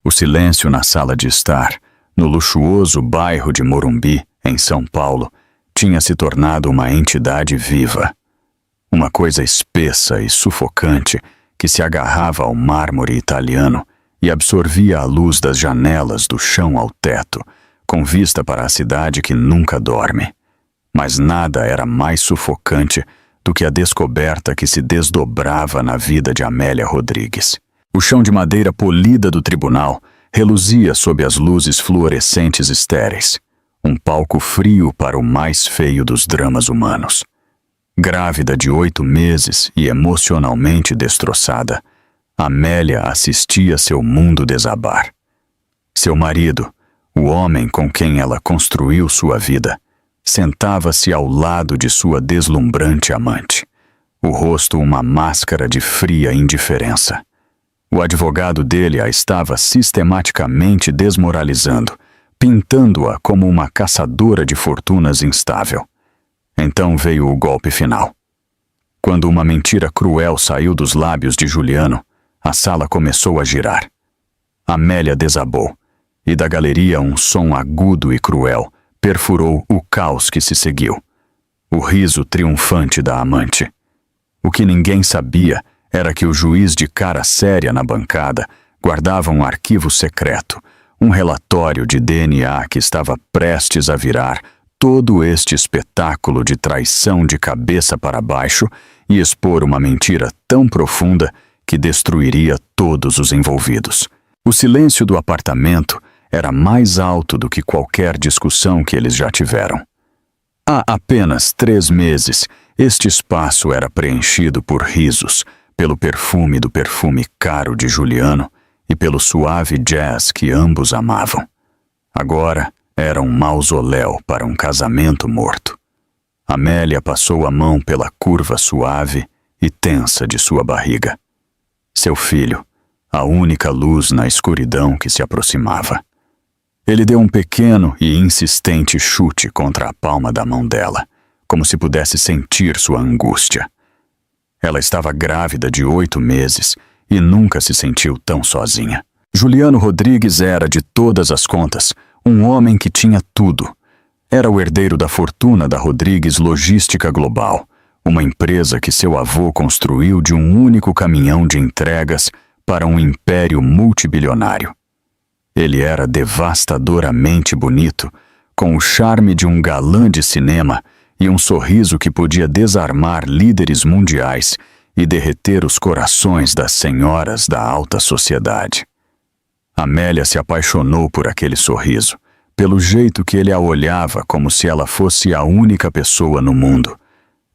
O silêncio na sala de estar, no luxuoso bairro de Morumbi, em São Paulo, tinha se tornado uma entidade viva. Uma coisa espessa e sufocante que se agarrava ao mármore italiano e absorvia a luz das janelas do chão ao teto, com vista para a cidade que nunca dorme. Mas nada era mais sufocante do que a descoberta que se desdobrava na vida de Amélia Rodrigues. O chão de madeira polida do tribunal reluzia sob as luzes fluorescentes estéreis, um palco frio para o mais feio dos dramas humanos. Grávida de 8 meses e emocionalmente destroçada, Amélia assistia seu mundo desabar. Seu marido, o homem com quem ela construiu sua vida, sentava-se ao lado de sua deslumbrante amante, o rosto uma máscara de fria indiferença. O advogado dele a estava sistematicamente desmoralizando, pintando-a como uma caçadora de fortunas instável. Então veio o golpe final. Quando uma mentira cruel saiu dos lábios de Juliano, a sala começou a girar. Amélia desabou, e da galeria um som agudo e cruel perfurou o caos que se seguiu. O riso triunfante da amante. O que ninguém sabia era que o juiz de cara séria na bancada guardava um arquivo secreto, um relatório de DNA que estava prestes a virar todo este espetáculo de traição de cabeça para baixo e expor uma mentira tão profunda que destruiria todos os envolvidos. O silêncio do apartamento era mais alto do que qualquer discussão que eles já tiveram. Há apenas 3 meses, este espaço era preenchido por risos, pelo perfume do perfume caro de Juliano e pelo suave jazz que ambos amavam. Agora era um mausoléu para um casamento morto. Amélia passou a mão pela curva suave e tensa de sua barriga. Seu filho, a única luz na escuridão que se aproximava. Ele deu um pequeno e insistente chute contra a palma da mão dela, como se pudesse sentir sua angústia. Ela estava grávida de 8 meses e nunca se sentiu tão sozinha. Juliano Rodrigues era, de todas as contas, um homem que tinha tudo. Era o herdeiro da fortuna da Rodrigues Logística Global, uma empresa que seu avô construiu de um único caminhão de entregas para um império multibilionário. Ele era devastadoramente bonito, com o charme de um galã de cinema e um sorriso que podia desarmar líderes mundiais e derreter os corações das senhoras da alta sociedade. Amélia se apaixonou por aquele sorriso, pelo jeito que ele a olhava como se ela fosse a única pessoa no mundo,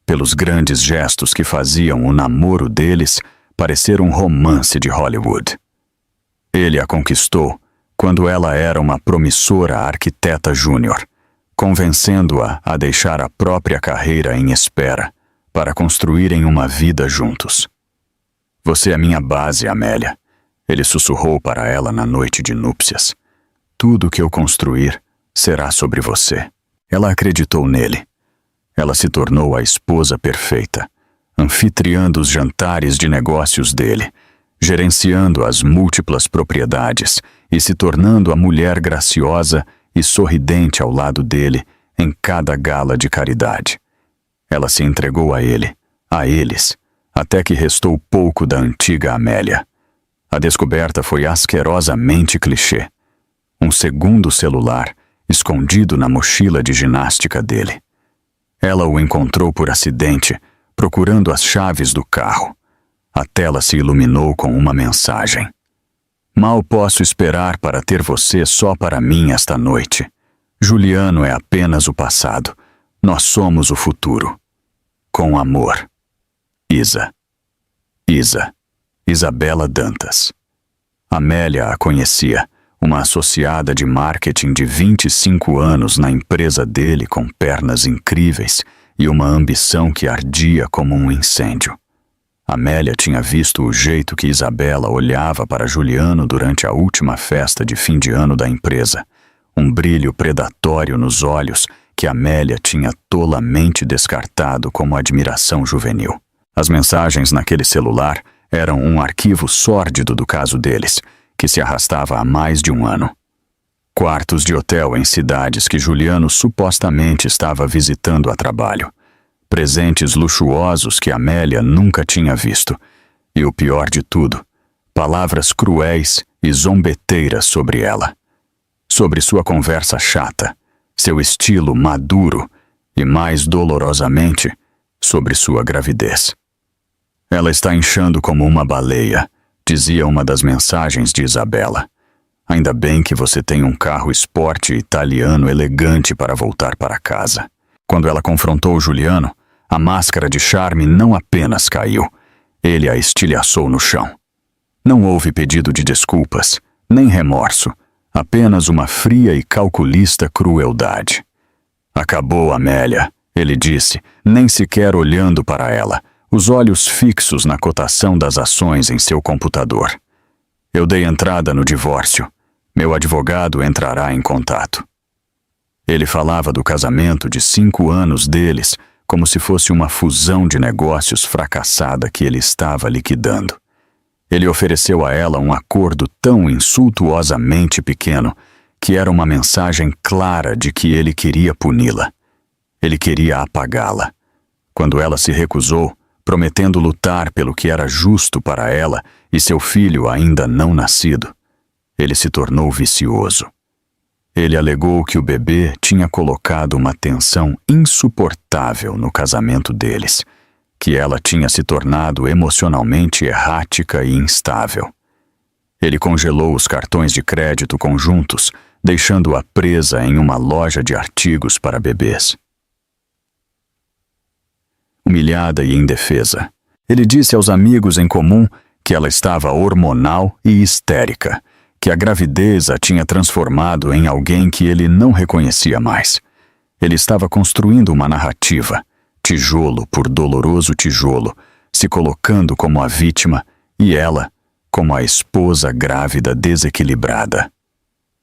pelos grandes gestos que faziam o namoro deles parecer um romance de Hollywood. Ele a conquistou quando ela era uma promissora arquiteta júnior, convencendo-a a deixar a própria carreira em espera para construírem uma vida juntos. "Você é minha base, Amélia", ele sussurrou para ela na noite de núpcias. "Tudo que eu construir será sobre você." Ela acreditou nele. Ela se tornou a esposa perfeita, anfitriando os jantares de negócios dele, gerenciando as múltiplas propriedades e se tornando a mulher graciosa e sorridente ao lado dele em cada gala de caridade. Ela se entregou a ele, a eles, até que restou pouco da antiga Amélia. A descoberta foi asquerosamente clichê. Um segundo celular, escondido na mochila de ginástica dele. Ela o encontrou por acidente, procurando as chaves do carro. A tela se iluminou com uma mensagem. "Mal posso esperar para ter você só para mim esta noite. Juliano é apenas o passado. Nós somos o futuro. Com amor. Isa." Isabela Dantas. Amélia a conhecia, uma associada de marketing de 25 anos na empresa dele com pernas incríveis e uma ambição que ardia como um incêndio. Amélia tinha visto o jeito que Isabela olhava para Juliano durante a última festa de fim de ano da empresa, um brilho predatório nos olhos que Amélia tinha tolamente descartado como admiração juvenil. As mensagens naquele celular eram um arquivo sórdido do caso deles, que se arrastava há mais de um ano. Quartos de hotel em cidades que Juliano supostamente estava visitando a trabalho. Presentes luxuosos que Amélia nunca tinha visto. E o pior de tudo, palavras cruéis e zombeteiras sobre ela. Sobre sua conversa chata, seu estilo maduro e, mais dolorosamente, sobre sua gravidez. Ela está inchando como uma baleia, dizia uma das mensagens de Isabela. Ainda bem que você tem um carro esporte italiano elegante para voltar para casa. Quando ela confrontou Juliano, a máscara de charme não apenas caiu, ele a estilhaçou no chão. Não houve pedido de desculpas, nem remorso, apenas uma fria e calculista crueldade. Acabou, Amélia, ele disse, nem sequer olhando para ela, os olhos fixos na cotação das ações em seu computador. Eu dei entrada no divórcio. Meu advogado entrará em contato. Ele falava do casamento de 5 anos deles como se fosse uma fusão de negócios fracassada que ele estava liquidando. Ele ofereceu a ela um acordo tão insultuosamente pequeno que era uma mensagem clara de que ele queria puni-la. Ele queria apagá-la. Quando ela se recusou, prometendo lutar pelo que era justo para ela e seu filho ainda não nascido, ele se tornou vicioso. Ele alegou que o bebê tinha colocado uma tensão insuportável no casamento deles, que ela tinha se tornado emocionalmente errática e instável. Ele congelou os cartões de crédito conjuntos, deixando-a presa em uma loja de artigos para bebês. Humilhada e indefesa, ele disse aos amigos em comum que ela estava hormonal e histérica, que a gravidez a tinha transformado em alguém que ele não reconhecia mais. Ele estava construindo uma narrativa, tijolo por doloroso tijolo, se colocando como a vítima e ela como a esposa grávida desequilibrada.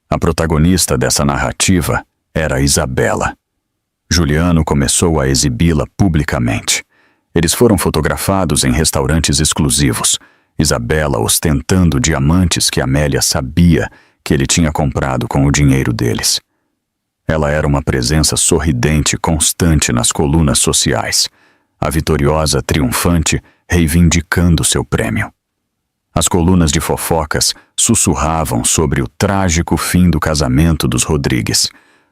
A protagonista dessa narrativa era Isabela. Juliano começou a exibi-la publicamente. Eles foram fotografados em restaurantes exclusivos, Isabela ostentando diamantes que Amélia sabia que ele tinha comprado com o dinheiro deles. Ela era uma presença sorridente constante nas colunas sociais, a vitoriosa triunfante reivindicando seu prêmio. As colunas de fofocas sussurravam sobre o trágico fim do casamento dos Rodrigues,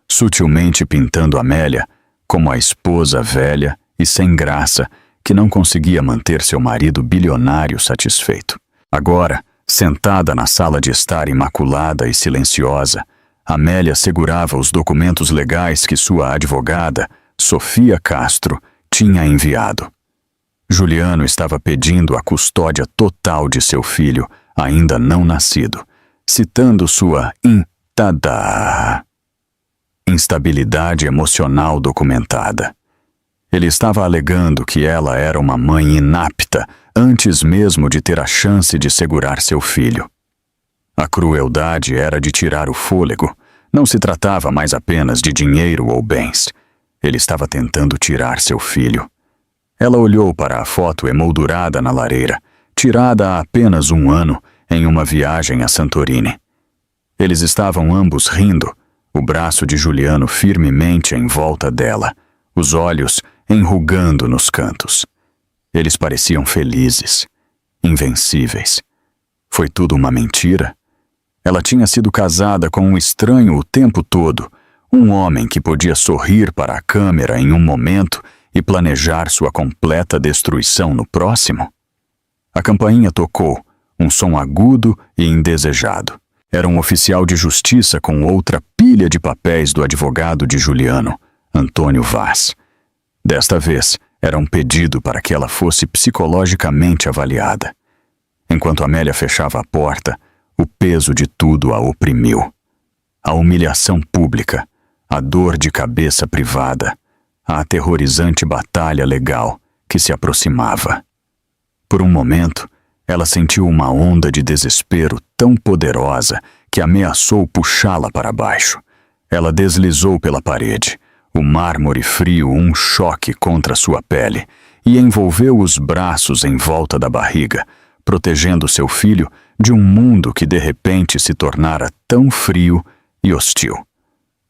sutilmente pintando Amélia como a esposa velha e sem graça que não conseguia manter seu marido bilionário satisfeito. Agora, sentada na sala de estar imaculada e silenciosa, Amélia segurava os documentos legais que sua advogada, Sofia Castro, tinha enviado. Juliano estava pedindo a custódia total de seu filho, ainda não nascido, citando sua instabilidade emocional documentada. Ele estava alegando que ela era uma mãe inapta antes mesmo de ter a chance de segurar seu filho. A crueldade era de tirar o fôlego. Não se tratava mais apenas de dinheiro ou bens. Ele estava tentando tirar seu filho. Ela olhou para a foto emoldurada na lareira, tirada há apenas 1 ano em uma viagem a Santorini. Eles estavam ambos rindo, o braço de Juliano firmemente em volta dela, os olhos enrugando nos cantos. Eles pareciam felizes, invencíveis. Foi tudo uma mentira? Ela tinha sido casada com um estranho o tempo todo, um homem que podia sorrir para a câmera em um momento e planejar sua completa destruição no próximo? A campainha tocou, um som agudo e indesejado. Era um oficial de justiça com outra pilha de papéis do advogado de Juliano, Antônio Vaz. Desta vez, era um pedido para que ela fosse psicologicamente avaliada. Enquanto Amélia fechava a porta, o peso de tudo a oprimiu. A humilhação pública, a dor de cabeça privada, a aterrorizante batalha legal que se aproximava. Por um momento, ela sentiu uma onda de desespero tão poderosa que ameaçou puxá-la para baixo. Ela deslizou pela parede, o mármore frio um choque contra sua pele, e envolveu os braços em volta da barriga, protegendo seu filho de um mundo que de repente se tornara tão frio e hostil.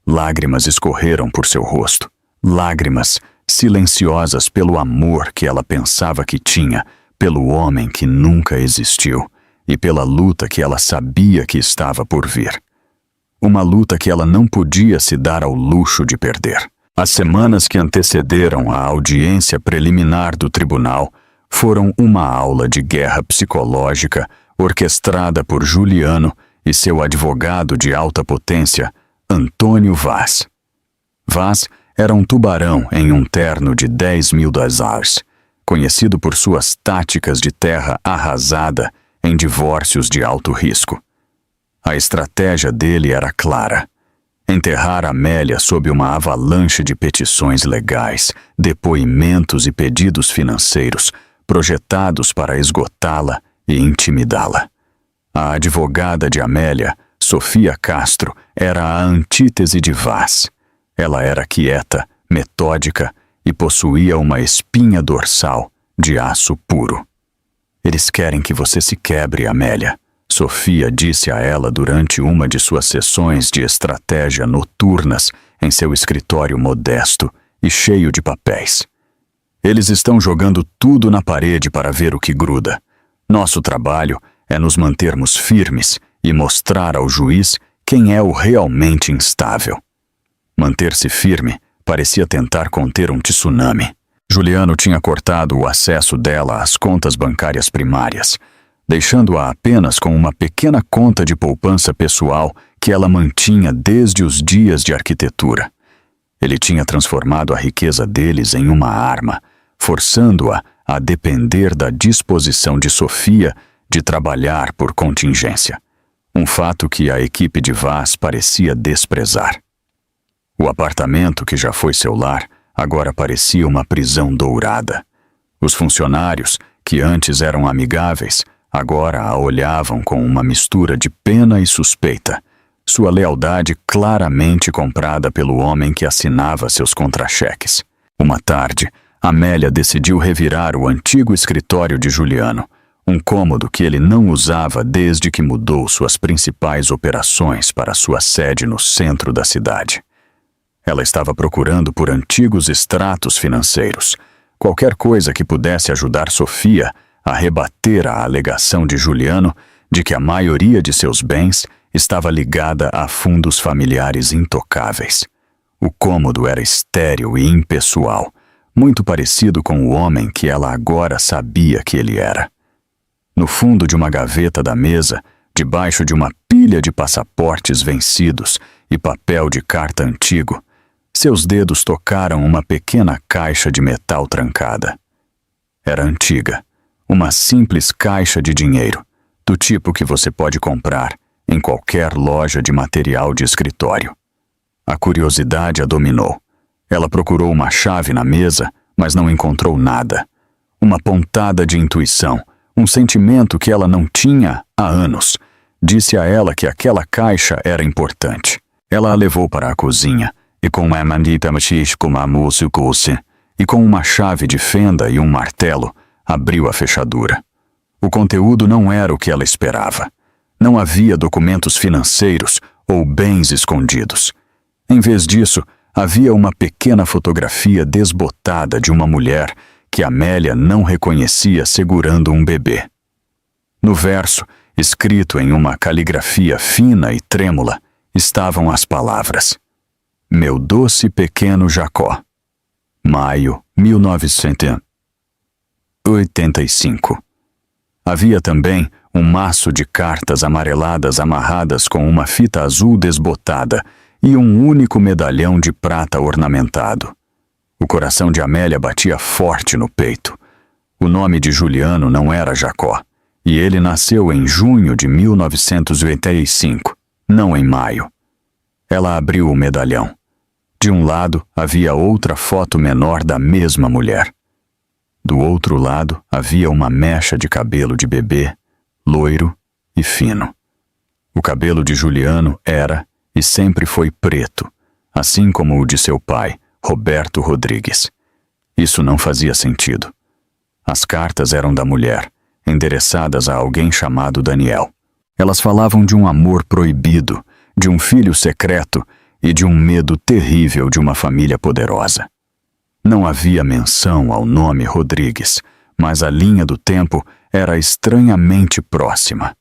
Lágrimas escorreram por seu rosto, lágrimas silenciosas pelo amor que ela pensava que tinha pelo homem que nunca existiu e pela luta que ela sabia que estava por vir. Uma luta que ela não podia se dar ao luxo de perder. As semanas que antecederam a audiência preliminar do tribunal foram uma aula de guerra psicológica orquestrada por Juliano e seu advogado de alta potência, Antônio Vaz. Vaz era um tubarão em um terno de 10.000 dólares, conhecido por suas táticas de terra arrasada em divórcios de alto risco. A estratégia dele era clara: enterrar Amélia sob uma avalanche de petições legais, depoimentos e pedidos financeiros projetados para esgotá-la e intimidá-la. A advogada de Amélia, Sofia Castro, era a antítese de Vaz. Ela era quieta, metódica e possuía uma espinha dorsal de aço puro. "Eles querem que você se quebre, Amélia", Sofia disse a ela durante uma de suas sessões de estratégia noturnas em seu escritório modesto e cheio de papéis. "Eles estão jogando tudo na parede para ver o que gruda. Nosso trabalho é nos mantermos firmes e mostrar ao juiz quem é o realmente instável." Manter-se firme parecia tentar conter um tsunami. Juliano tinha cortado o acesso dela às contas bancárias primárias, deixando-a apenas com uma pequena conta de poupança pessoal que ela mantinha desde os dias de arquitetura. Ele tinha transformado a riqueza deles em uma arma, forçando-a a depender da disposição de Sofia de trabalhar por contingência, um fato que a equipe de Vaz parecia desprezar. O apartamento que já foi seu lar agora parecia uma prisão dourada. Os funcionários, que antes eram amigáveis, agora a olhavam com uma mistura de pena e suspeita, sua lealdade claramente comprada pelo homem que assinava seus contra-cheques. Uma tarde, Amélia decidiu revirar o antigo escritório de Juliano, um cômodo que ele não usava desde que mudou suas principais operações para sua sede no centro da cidade. Ela estava procurando por antigos extratos financeiros, qualquer coisa que pudesse ajudar Sofia a rebater a alegação de Juliano de que a maioria de seus bens estava ligada a fundos familiares intocáveis. O cômodo era estéril e impessoal, muito parecido com o homem que ela agora sabia que ele era. No fundo de uma gaveta da mesa, debaixo de uma pilha de passaportes vencidos e papel de carta antigo, seus dedos tocaram uma pequena caixa de metal trancada. Era antiga, uma simples caixa de dinheiro, do tipo que você pode comprar em qualquer loja de material de escritório. A curiosidade a dominou. Ela procurou uma chave na mesa, mas não encontrou nada. Uma pontada de intuição, um sentimento que ela não tinha há anos, disse a ela que aquela caixa era importante. Ela a levou para a cozinha, e com uma mandita e com uma chave de fenda e um martelo, abriu a fechadura. O conteúdo não era o que ela esperava. Não havia documentos financeiros ou bens escondidos. Em vez disso, havia uma pequena fotografia desbotada de uma mulher que Amélia não reconhecia segurando um bebê. No verso, escrito em uma caligrafia fina e trêmula, estavam as palavras: "Meu doce pequeno Jacó. Maio 1985. Havia também um maço de cartas amareladas amarradas com uma fita azul desbotada e um único medalhão de prata ornamentado. O coração de Amélia batia forte no peito. O nome de Juliano não era Jacó, e ele nasceu em junho de 1985, não em maio. Ela abriu o medalhão. De um lado havia outra foto menor da mesma mulher. Do outro lado havia uma mecha de cabelo de bebê, loiro e fino. O cabelo de Juliano era e sempre foi preto, assim como o de seu pai, Roberto Rodrigues. Isso não fazia sentido. As cartas eram da mulher, endereçadas a alguém chamado Daniel. Elas falavam de um amor proibido, de um filho secreto e de um medo terrível de uma família poderosa. Não havia menção ao nome Rodrigues, mas a linha do tempo era estranhamente próxima.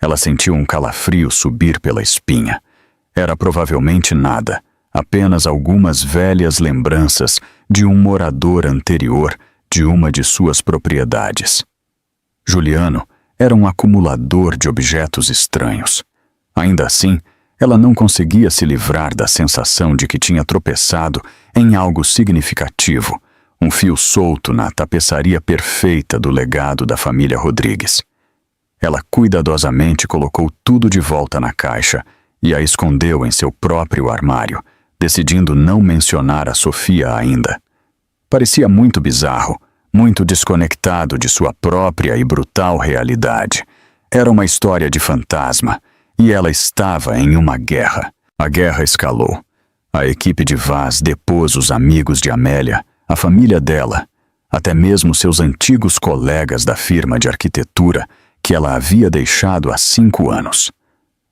Ela sentiu um calafrio subir pela espinha. Era provavelmente nada, apenas algumas velhas lembranças de um morador anterior de uma de suas propriedades. Juliano era um acumulador de objetos estranhos. Ainda assim, ela não conseguia se livrar da sensação de que tinha tropeçado em algo significativo, um fio solto na tapeçaria perfeita do legado da família Rodrigues. Ela cuidadosamente colocou tudo de volta na caixa e a escondeu em seu próprio armário, decidindo não mencionar a Sofia ainda. Parecia muito bizarro, muito desconectado de sua própria e brutal realidade. Era uma história de fantasma, e ela estava em uma guerra. A guerra escalou. A equipe de Vaz depôs os amigos de Amélia, a família dela, até mesmo seus antigos colegas da firma de arquitetura que ela havia deixado há 5 anos.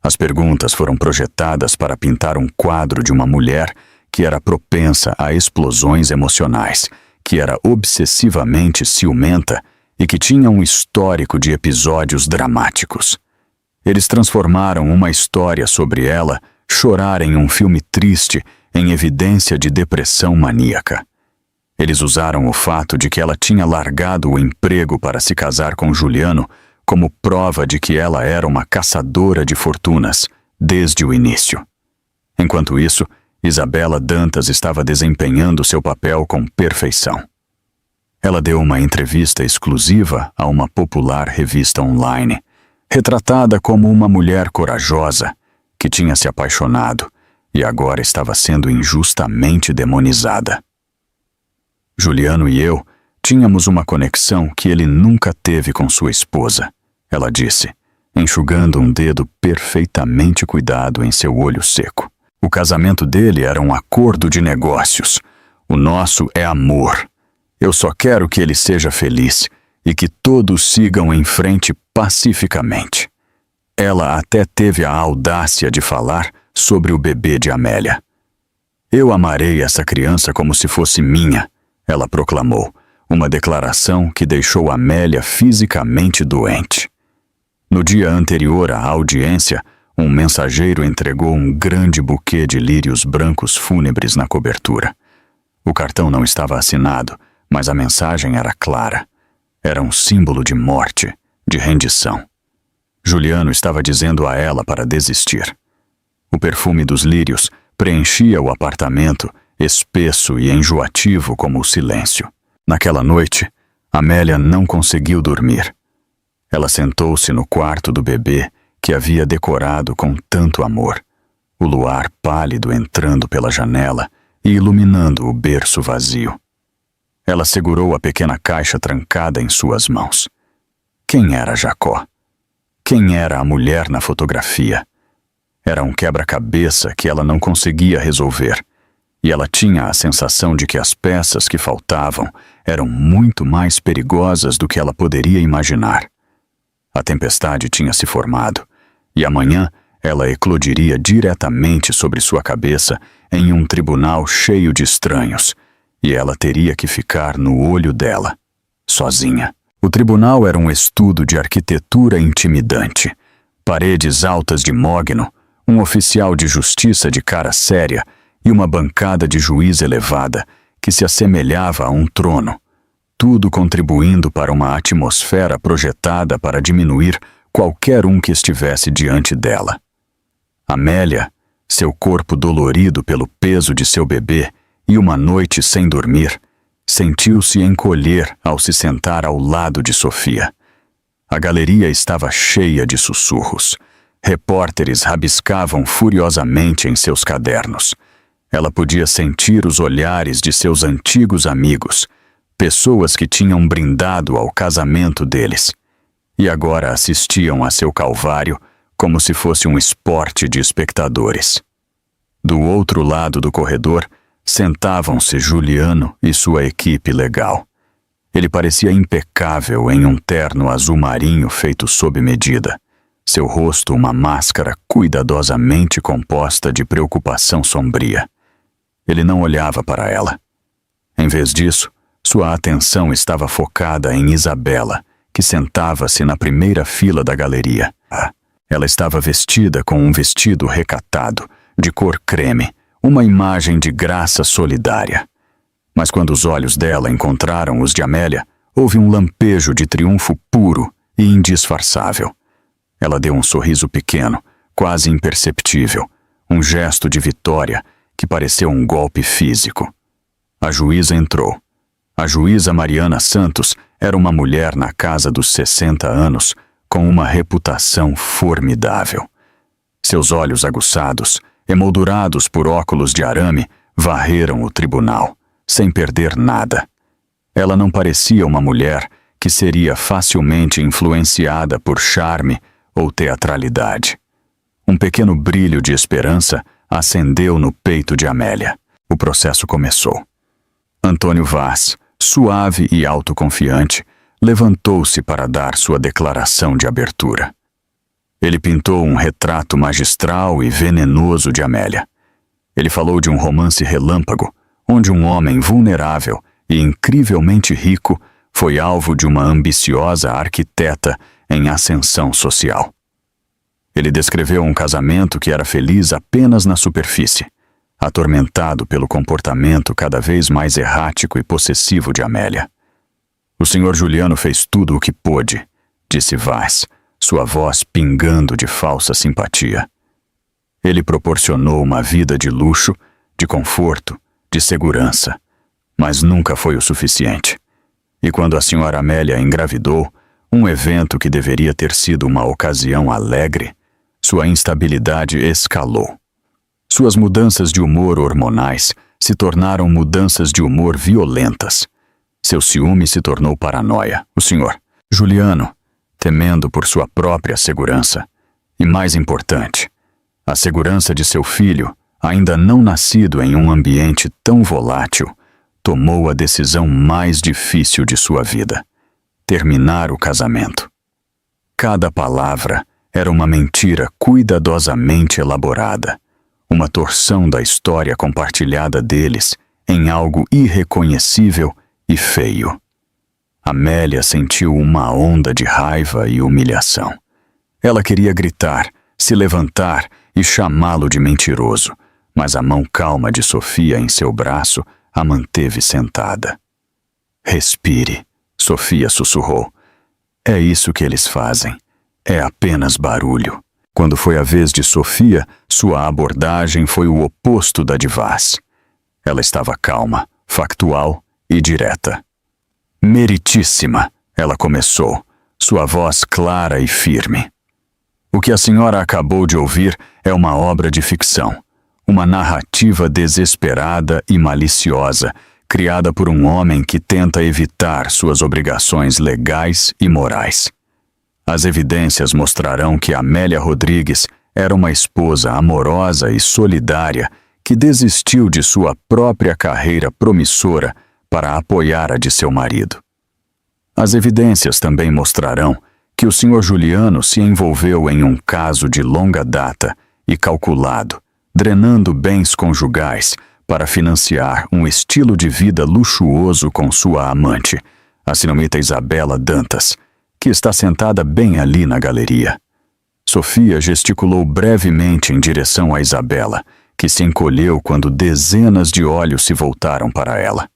As perguntas foram projetadas para pintar um quadro de uma mulher que era propensa a explosões emocionais, que era obsessivamente ciumenta e que tinha um histórico de episódios dramáticos. Eles transformaram uma história sobre ela chorar em um filme triste em evidência de depressão maníaca. Eles usaram o fato de que ela tinha largado o emprego para se casar com Juliano como prova de que ela era uma caçadora de fortunas desde o início. Enquanto isso, Isabela Dantas estava desempenhando seu papel com perfeição. Ela deu uma entrevista exclusiva a uma popular revista online, retratada como uma mulher corajosa que tinha se apaixonado e agora estava sendo injustamente demonizada. Juliano e eu tínhamos uma conexão que ele nunca teve com sua esposa, ela disse, enxugando um dedo perfeitamente cuidado em seu olho seco. O casamento dele era um acordo de negócios. O nosso é amor. Eu só quero que ele seja feliz e que todos sigam em frente pacificamente. Ela até teve a audácia de falar sobre o bebê de Amélia. Eu amarei essa criança como se fosse minha, ela proclamou, uma declaração que deixou Amélia fisicamente doente. No dia anterior à audiência, um mensageiro entregou um grande buquê de lírios brancos fúnebres na cobertura. O cartão não estava assinado, mas a mensagem era clara. Era um símbolo de morte, de rendição. Juliano estava dizendo a ela para desistir. O perfume dos lírios preenchia o apartamento, espesso e enjoativo como o silêncio. Naquela noite, Amélia não conseguiu dormir. Ela sentou-se no quarto do bebê que havia decorado com tanto amor, o luar pálido entrando pela janela e iluminando o berço vazio. Ela segurou a pequena caixa trancada em suas mãos. Quem era Jacó? Quem era a mulher na fotografia? Era um quebra-cabeça que ela não conseguia resolver, e ela tinha a sensação de que as peças que faltavam eram muito mais perigosas do que ela poderia imaginar. A tempestade tinha se formado, e amanhã ela eclodiria diretamente sobre sua cabeça em um tribunal cheio de estranhos, e ela teria que ficar no olho dela, sozinha. O tribunal era um estudo de arquitetura intimidante. Paredes altas de mogno, um oficial de justiça de cara séria e uma bancada de juiz elevada que se assemelhava a um trono, tudo contribuindo para uma atmosfera projetada para diminuir qualquer um que estivesse diante dela. Amélia, seu corpo dolorido pelo peso de seu bebê e uma noite sem dormir, sentiu-se encolher ao se sentar ao lado de Sofia. A galeria estava cheia de sussurros. Repórteres rabiscavam furiosamente em seus cadernos. Ela podia sentir os olhares de seus antigos amigos, pessoas que tinham brindado ao casamento deles, e agora assistiam a seu calvário como se fosse um esporte de espectadores. Do outro lado do corredor, sentavam-se Juliano e sua equipe legal. Ele parecia impecável em um terno azul marinho feito sob medida. Seu rosto uma máscara cuidadosamente composta de preocupação sombria. Ele não olhava para ela. Em vez disso, sua atenção estava focada em Isabela, que sentava-se na primeira fila da galeria. Ela estava vestida com um vestido recatado, de cor creme, uma imagem de graça solidária. Mas quando os olhos dela encontraram os de Amélia, houve um lampejo de triunfo puro e indisfarçável. Ela deu um sorriso pequeno, quase imperceptível, um gesto de vitória que pareceu um golpe físico. A juíza entrou. A juíza Mariana Santos era uma mulher na casa dos 60 anos, com uma reputação formidável. Seus olhos aguçados, emoldurados por óculos de arame, varreram o tribunal, sem perder nada. Ela não parecia uma mulher que seria facilmente influenciada por charme ou teatralidade. Um pequeno brilho de esperança acendeu no peito de Amélia. O processo começou. Antônio Vaz, suave e autoconfiante, levantou-se para dar sua declaração de abertura. Ele pintou um retrato magistral e venenoso de Amélia. Ele falou de um romance relâmpago, onde um homem vulnerável e incrivelmente rico foi alvo de uma ambiciosa arquiteta em ascensão social. Ele descreveu um casamento que era feliz apenas na superfície, atormentado pelo comportamento cada vez mais errático e possessivo de Amélia. O senhor Juliano fez tudo o que pôde, disse Vaz, sua voz pingando de falsa simpatia. Ele proporcionou uma vida de luxo, de conforto, de segurança, mas nunca foi o suficiente. E quando a senhora Amélia engravidou, um evento que deveria ter sido uma ocasião alegre, sua instabilidade escalou. Suas mudanças de humor hormonais se tornaram mudanças de humor violentas. Seu ciúme se tornou paranoia. O senhor Juliano, temendo por sua própria segurança, e mais importante, a segurança de seu filho, ainda não nascido em um ambiente tão volátil, tomou a decisão mais difícil de sua vida: terminar o casamento. Cada palavra era uma mentira cuidadosamente elaborada, uma torção da história compartilhada deles em algo irreconhecível e feio. Amélia sentiu uma onda de raiva e humilhação. Ela queria gritar, se levantar e chamá-lo de mentiroso, mas a mão calma de Sofia em seu braço a manteve sentada. Respire, Sofia sussurrou. É isso que eles fazem. É apenas barulho. Quando foi a vez de Sofia, sua abordagem foi o oposto da de Vaz. Ela estava calma, factual e direta. Meritíssima, ela começou, sua voz clara e firme. O que a senhora acabou de ouvir é uma obra de ficção, uma narrativa desesperada e maliciosa, criada por um homem que tenta evitar suas obrigações legais e morais. As evidências mostrarão que Amélia Rodrigues era uma esposa amorosa e solidária que desistiu de sua própria carreira promissora para apoiar a de seu marido. As evidências também mostrarão que o Sr. Juliano se envolveu em um caso de longa data e calculado, drenando bens conjugais para financiar um estilo de vida luxuoso com sua amante, a senhorita Isabela Dantas, que está sentada bem ali na galeria. Sofia gesticulou brevemente em direção a Isabela, que se encolheu quando dezenas de olhos se voltaram para ela.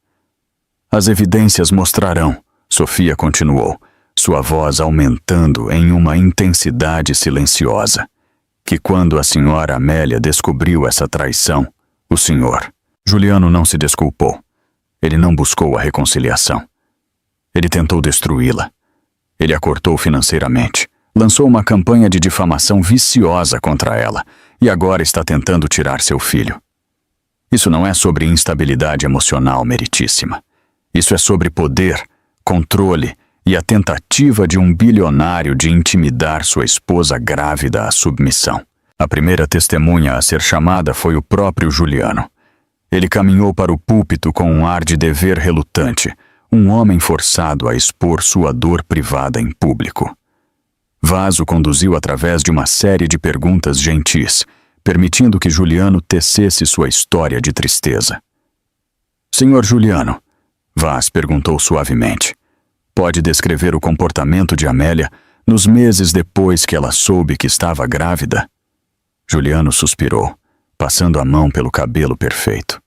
As evidências mostrarão, Sofia continuou, sua voz aumentando em uma intensidade silenciosa, que quando a senhora Amélia descobriu essa traição, o senhor Juliano não se desculpou. Ele não buscou a reconciliação. Ele tentou destruí-la. Ele a cortou financeiramente, lançou uma campanha de difamação viciosa contra ela e agora está tentando tirar seu filho. Isso não é sobre instabilidade emocional, meritíssima. Isso é sobre poder, controle e a tentativa de um bilionário de intimidar sua esposa grávida à submissão. A primeira testemunha a ser chamada foi o próprio Juliano. Ele caminhou para o púlpito com um ar de dever relutante, um homem forçado a expor sua dor privada em público. Vaz o conduziu através de uma série de perguntas gentis, permitindo que Juliano tecesse sua história de tristeza. Senhor Juliano, Vaz perguntou suavemente, pode descrever o comportamento de Amélia nos meses depois que ela soube que estava grávida? Juliano suspirou, passando a mão pelo cabelo perfeito.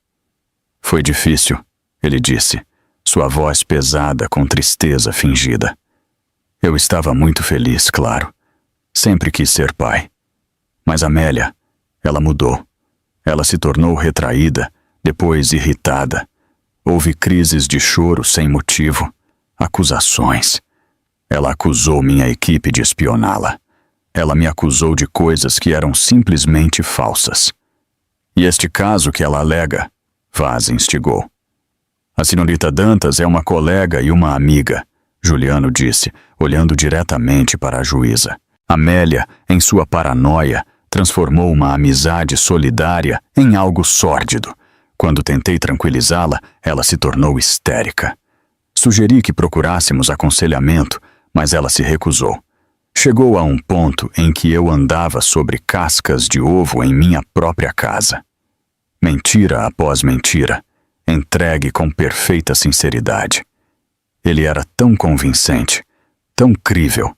Foi difícil, ele disse, sua voz pesada com tristeza fingida. Eu estava muito feliz, claro. Sempre quis ser pai. Mas Amélia, ela mudou. Ela se tornou retraída, depois irritada. Houve crises de choro sem motivo, acusações. Ela acusou minha equipe de espioná-la. Ela me acusou de coisas que eram simplesmente falsas. E este caso que ela alega, Vaz instigou. A senhorita Dantas é uma colega e uma amiga, Juliano disse, olhando diretamente para a juíza. Amélia, em sua paranoia, transformou uma amizade solidária em algo sórdido. Quando tentei tranquilizá-la, ela se tornou histérica. Sugeri que procurássemos aconselhamento, mas ela se recusou. Chegou a um ponto em que eu andava sobre cascas de ovo em minha própria casa. Mentira após mentira, entregue com perfeita sinceridade. Ele era tão convincente, tão crível,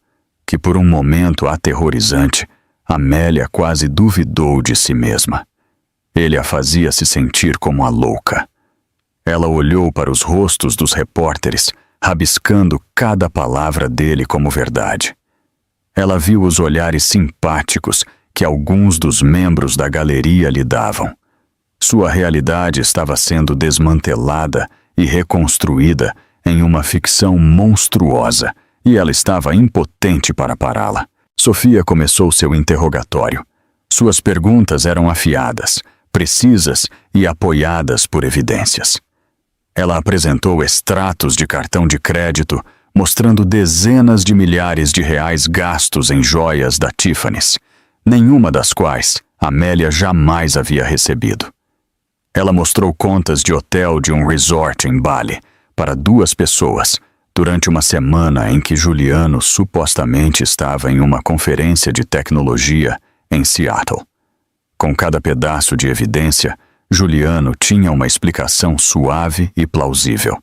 que por um momento aterrorizante, Amélia quase duvidou de si mesma. Ele a fazia se sentir como a louca. Ela olhou para os rostos dos repórteres, rabiscando cada palavra dele como verdade. Ela viu os olhares simpáticos que alguns dos membros da galeria lhe davam. Sua realidade estava sendo desmantelada e reconstruída em uma ficção monstruosa, e ela estava impotente para pará-la. Sofia começou seu interrogatório. Suas perguntas eram afiadas, precisas e apoiadas por evidências. Ela apresentou extratos de cartão de crédito, mostrando dezenas de milhares de reais gastos em joias da Tiffany's, nenhuma das quais Amélia jamais havia recebido. Ela mostrou contas de hotel de um resort em Bali para 2 pessoas durante uma semana em que Juliano supostamente estava em uma conferência de tecnologia em Seattle. Com cada pedaço de evidência, Juliano tinha uma explicação suave e plausível.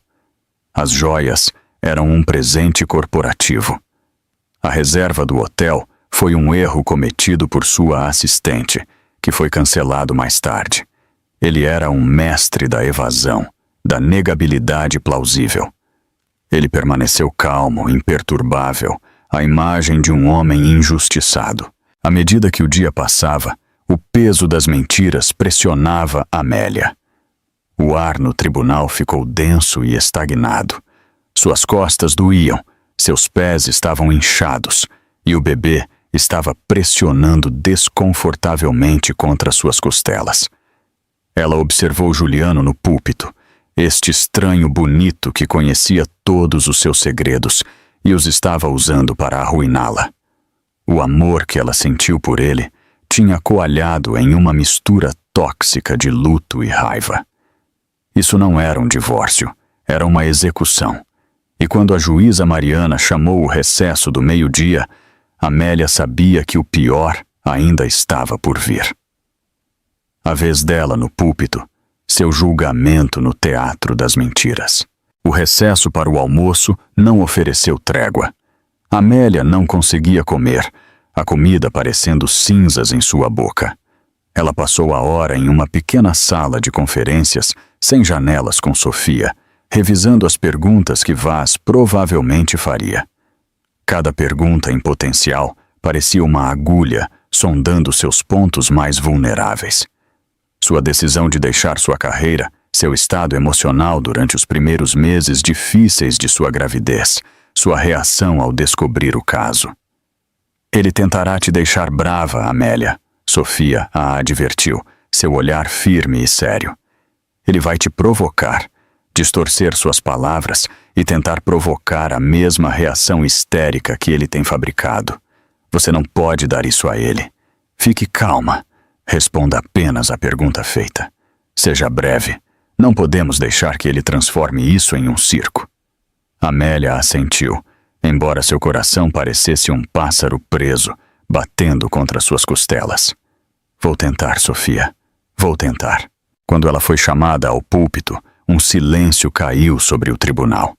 As joias eram um presente corporativo. A reserva do hotel foi um erro cometido por sua assistente, que foi cancelado mais tarde. Ele era um mestre da evasão, da negabilidade plausível. Ele permaneceu calmo, imperturbável, a imagem de um homem injustiçado. À medida que o dia passava, o peso das mentiras pressionava Amélia. O ar no tribunal ficou denso e estagnado. Suas costas doíam, seus pés estavam inchados, e o bebê estava pressionando desconfortavelmente contra suas costelas. Ela observou Juliano no púlpito, este estranho bonito que conhecia todos os seus segredos e os estava usando para arruiná-la. O amor que ela sentiu por ele tinha coalhado em uma mistura tóxica de luto e raiva. Isso não era um divórcio, era uma execução. E quando a juíza Mariana chamou o recesso do meio-dia, Amélia sabia que o pior ainda estava por vir. A vez dela no púlpito, seu julgamento no teatro das mentiras. O recesso para o almoço não ofereceu trégua. Amélia não conseguia comer, a comida parecendo cinzas em sua boca. Ela passou a hora em uma pequena sala de conferências, sem janelas com Sofia, revisando as perguntas que Vaz provavelmente faria. Cada pergunta em potencial parecia uma agulha sondando seus pontos mais vulneráveis. Sua decisão de deixar sua carreira, seu estado emocional durante os primeiros meses difíceis de sua gravidez, sua reação ao descobrir o caso. Ele tentará te deixar brava, Amélia, Sofia a advertiu, seu olhar firme e sério. Ele vai te provocar, distorcer suas palavras e tentar provocar a mesma reação histérica que ele tem fabricado. Você não pode dar isso a ele. Fique calma. Responda apenas à pergunta feita. Seja breve. Não podemos deixar que ele transforme isso em um circo. Amélia assentiu, embora seu coração parecesse um pássaro preso, batendo contra suas costelas. Vou tentar, Sofia. Vou tentar. Quando ela foi chamada ao púlpito, um silêncio caiu sobre o tribunal.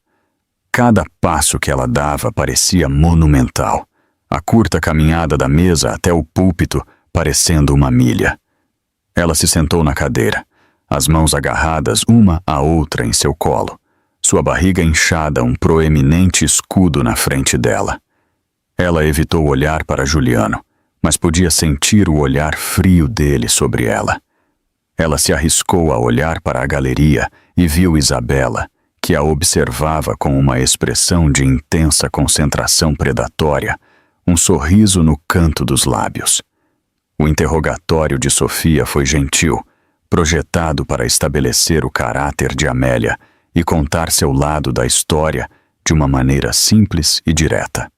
Cada passo que ela dava parecia monumental. A curta caminhada da mesa até o púlpito parecendo uma milha. Ela se sentou na cadeira, as mãos agarradas uma à outra em seu colo, sua barriga inchada um proeminente escudo na frente dela. Ela evitou olhar para Juliano, mas podia sentir o olhar frio dele sobre ela. Ela se arriscou a olhar para a galeria e viu Isabela, que a observava com uma expressão de intensa concentração predatória, um sorriso no canto dos lábios. O interrogatório de Sofia foi gentil, projetado para estabelecer o caráter de Amélia e contar seu lado da história de uma maneira simples e direta.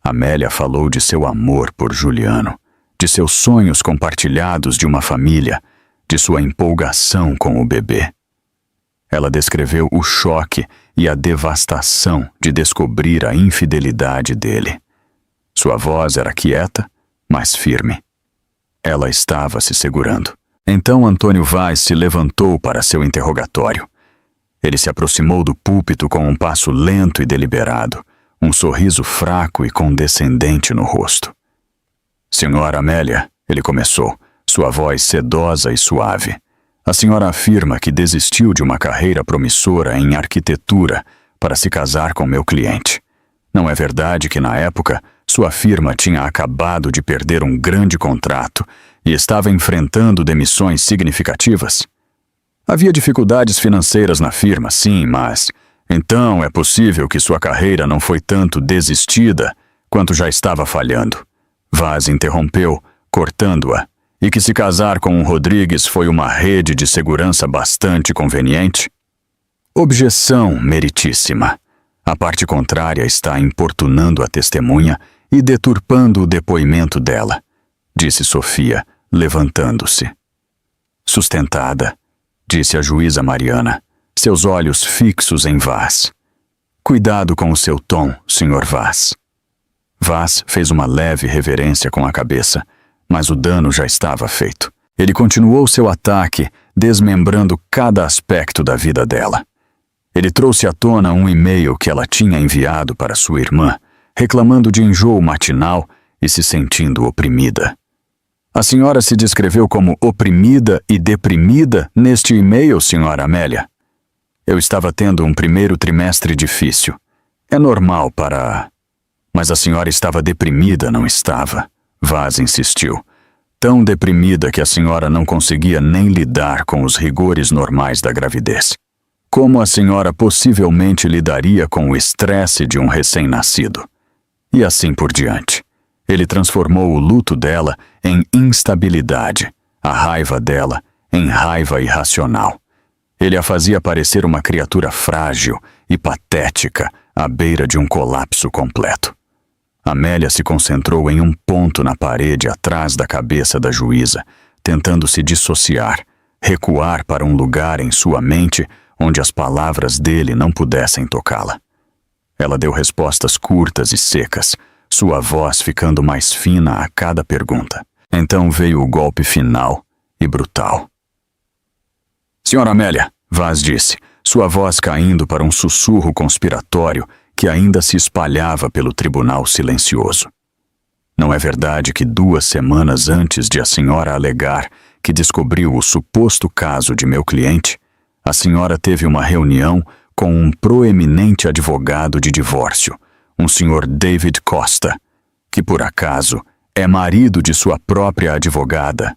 Amélia falou de seu amor por Juliano, de seus sonhos compartilhados de uma família, de sua empolgação com o bebê. Ela descreveu o choque e a devastação de descobrir a infidelidade dele. Sua voz era quieta, mas firme. Ela estava se segurando. Então Antônio Vaz se levantou para seu interrogatório. Ele se aproximou do púlpito com um passo lento e deliberado, um sorriso fraco e condescendente no rosto. Senhora Amélia, ele começou, sua voz sedosa e suave. A senhora afirma que desistiu de uma carreira promissora em arquitetura para se casar com meu cliente. Não é verdade que, na época, sua firma tinha acabado de perder um grande contrato e estava enfrentando demissões significativas? Havia dificuldades financeiras na firma, sim, mas então é possível que sua carreira não foi tanto desistida quanto já estava falhando. Vaz interrompeu, cortando-a, e que se casar com o Rodrigues foi uma rede de segurança bastante conveniente? Objeção meritíssima. A parte contrária está importunando a testemunha e deturpando o depoimento dela, disse Sofia, levantando-se. Sustentada, disse a juíza Mariana, seus olhos fixos em Vaz. Cuidado com o seu tom, Sr. Vaz. Vaz fez uma leve reverência com a cabeça, mas o dano já estava feito. Ele continuou seu ataque, desmembrando cada aspecto da vida dela. Ele trouxe à tona um e-mail que ela tinha enviado para sua irmã, reclamando de enjoo matinal e se sentindo oprimida. A senhora se descreveu como oprimida e deprimida neste e-mail, senhora Amélia. Eu estava tendo um primeiro trimestre difícil. É normal para... Mas a senhora estava deprimida, não estava? Vaz insistiu. Tão deprimida que a senhora não conseguia nem lidar com os rigores normais da gravidez. Como a senhora possivelmente lidaria com o estresse de um recém-nascido? E assim por diante. Ele transformou o luto dela em instabilidade, a raiva dela em raiva irracional. Ele a fazia parecer uma criatura frágil e patética à beira de um colapso completo. Amélia se concentrou em um ponto na parede atrás da cabeça da juíza, tentando se dissociar, recuar para um lugar em sua mente onde as palavras dele não pudessem tocá-la. Ela deu respostas curtas e secas, sua voz ficando mais fina a cada pergunta. Então veio o golpe final e brutal. Senhora Amélia, Vaz disse, sua voz caindo para um sussurro conspiratório que ainda se espalhava pelo tribunal silencioso. Não é verdade que 2 semanas antes de a senhora alegar que descobriu o suposto caso de meu cliente, a senhora teve uma reunião com um proeminente advogado de divórcio, um senhor David Costa, que por acaso é marido de sua própria advogada.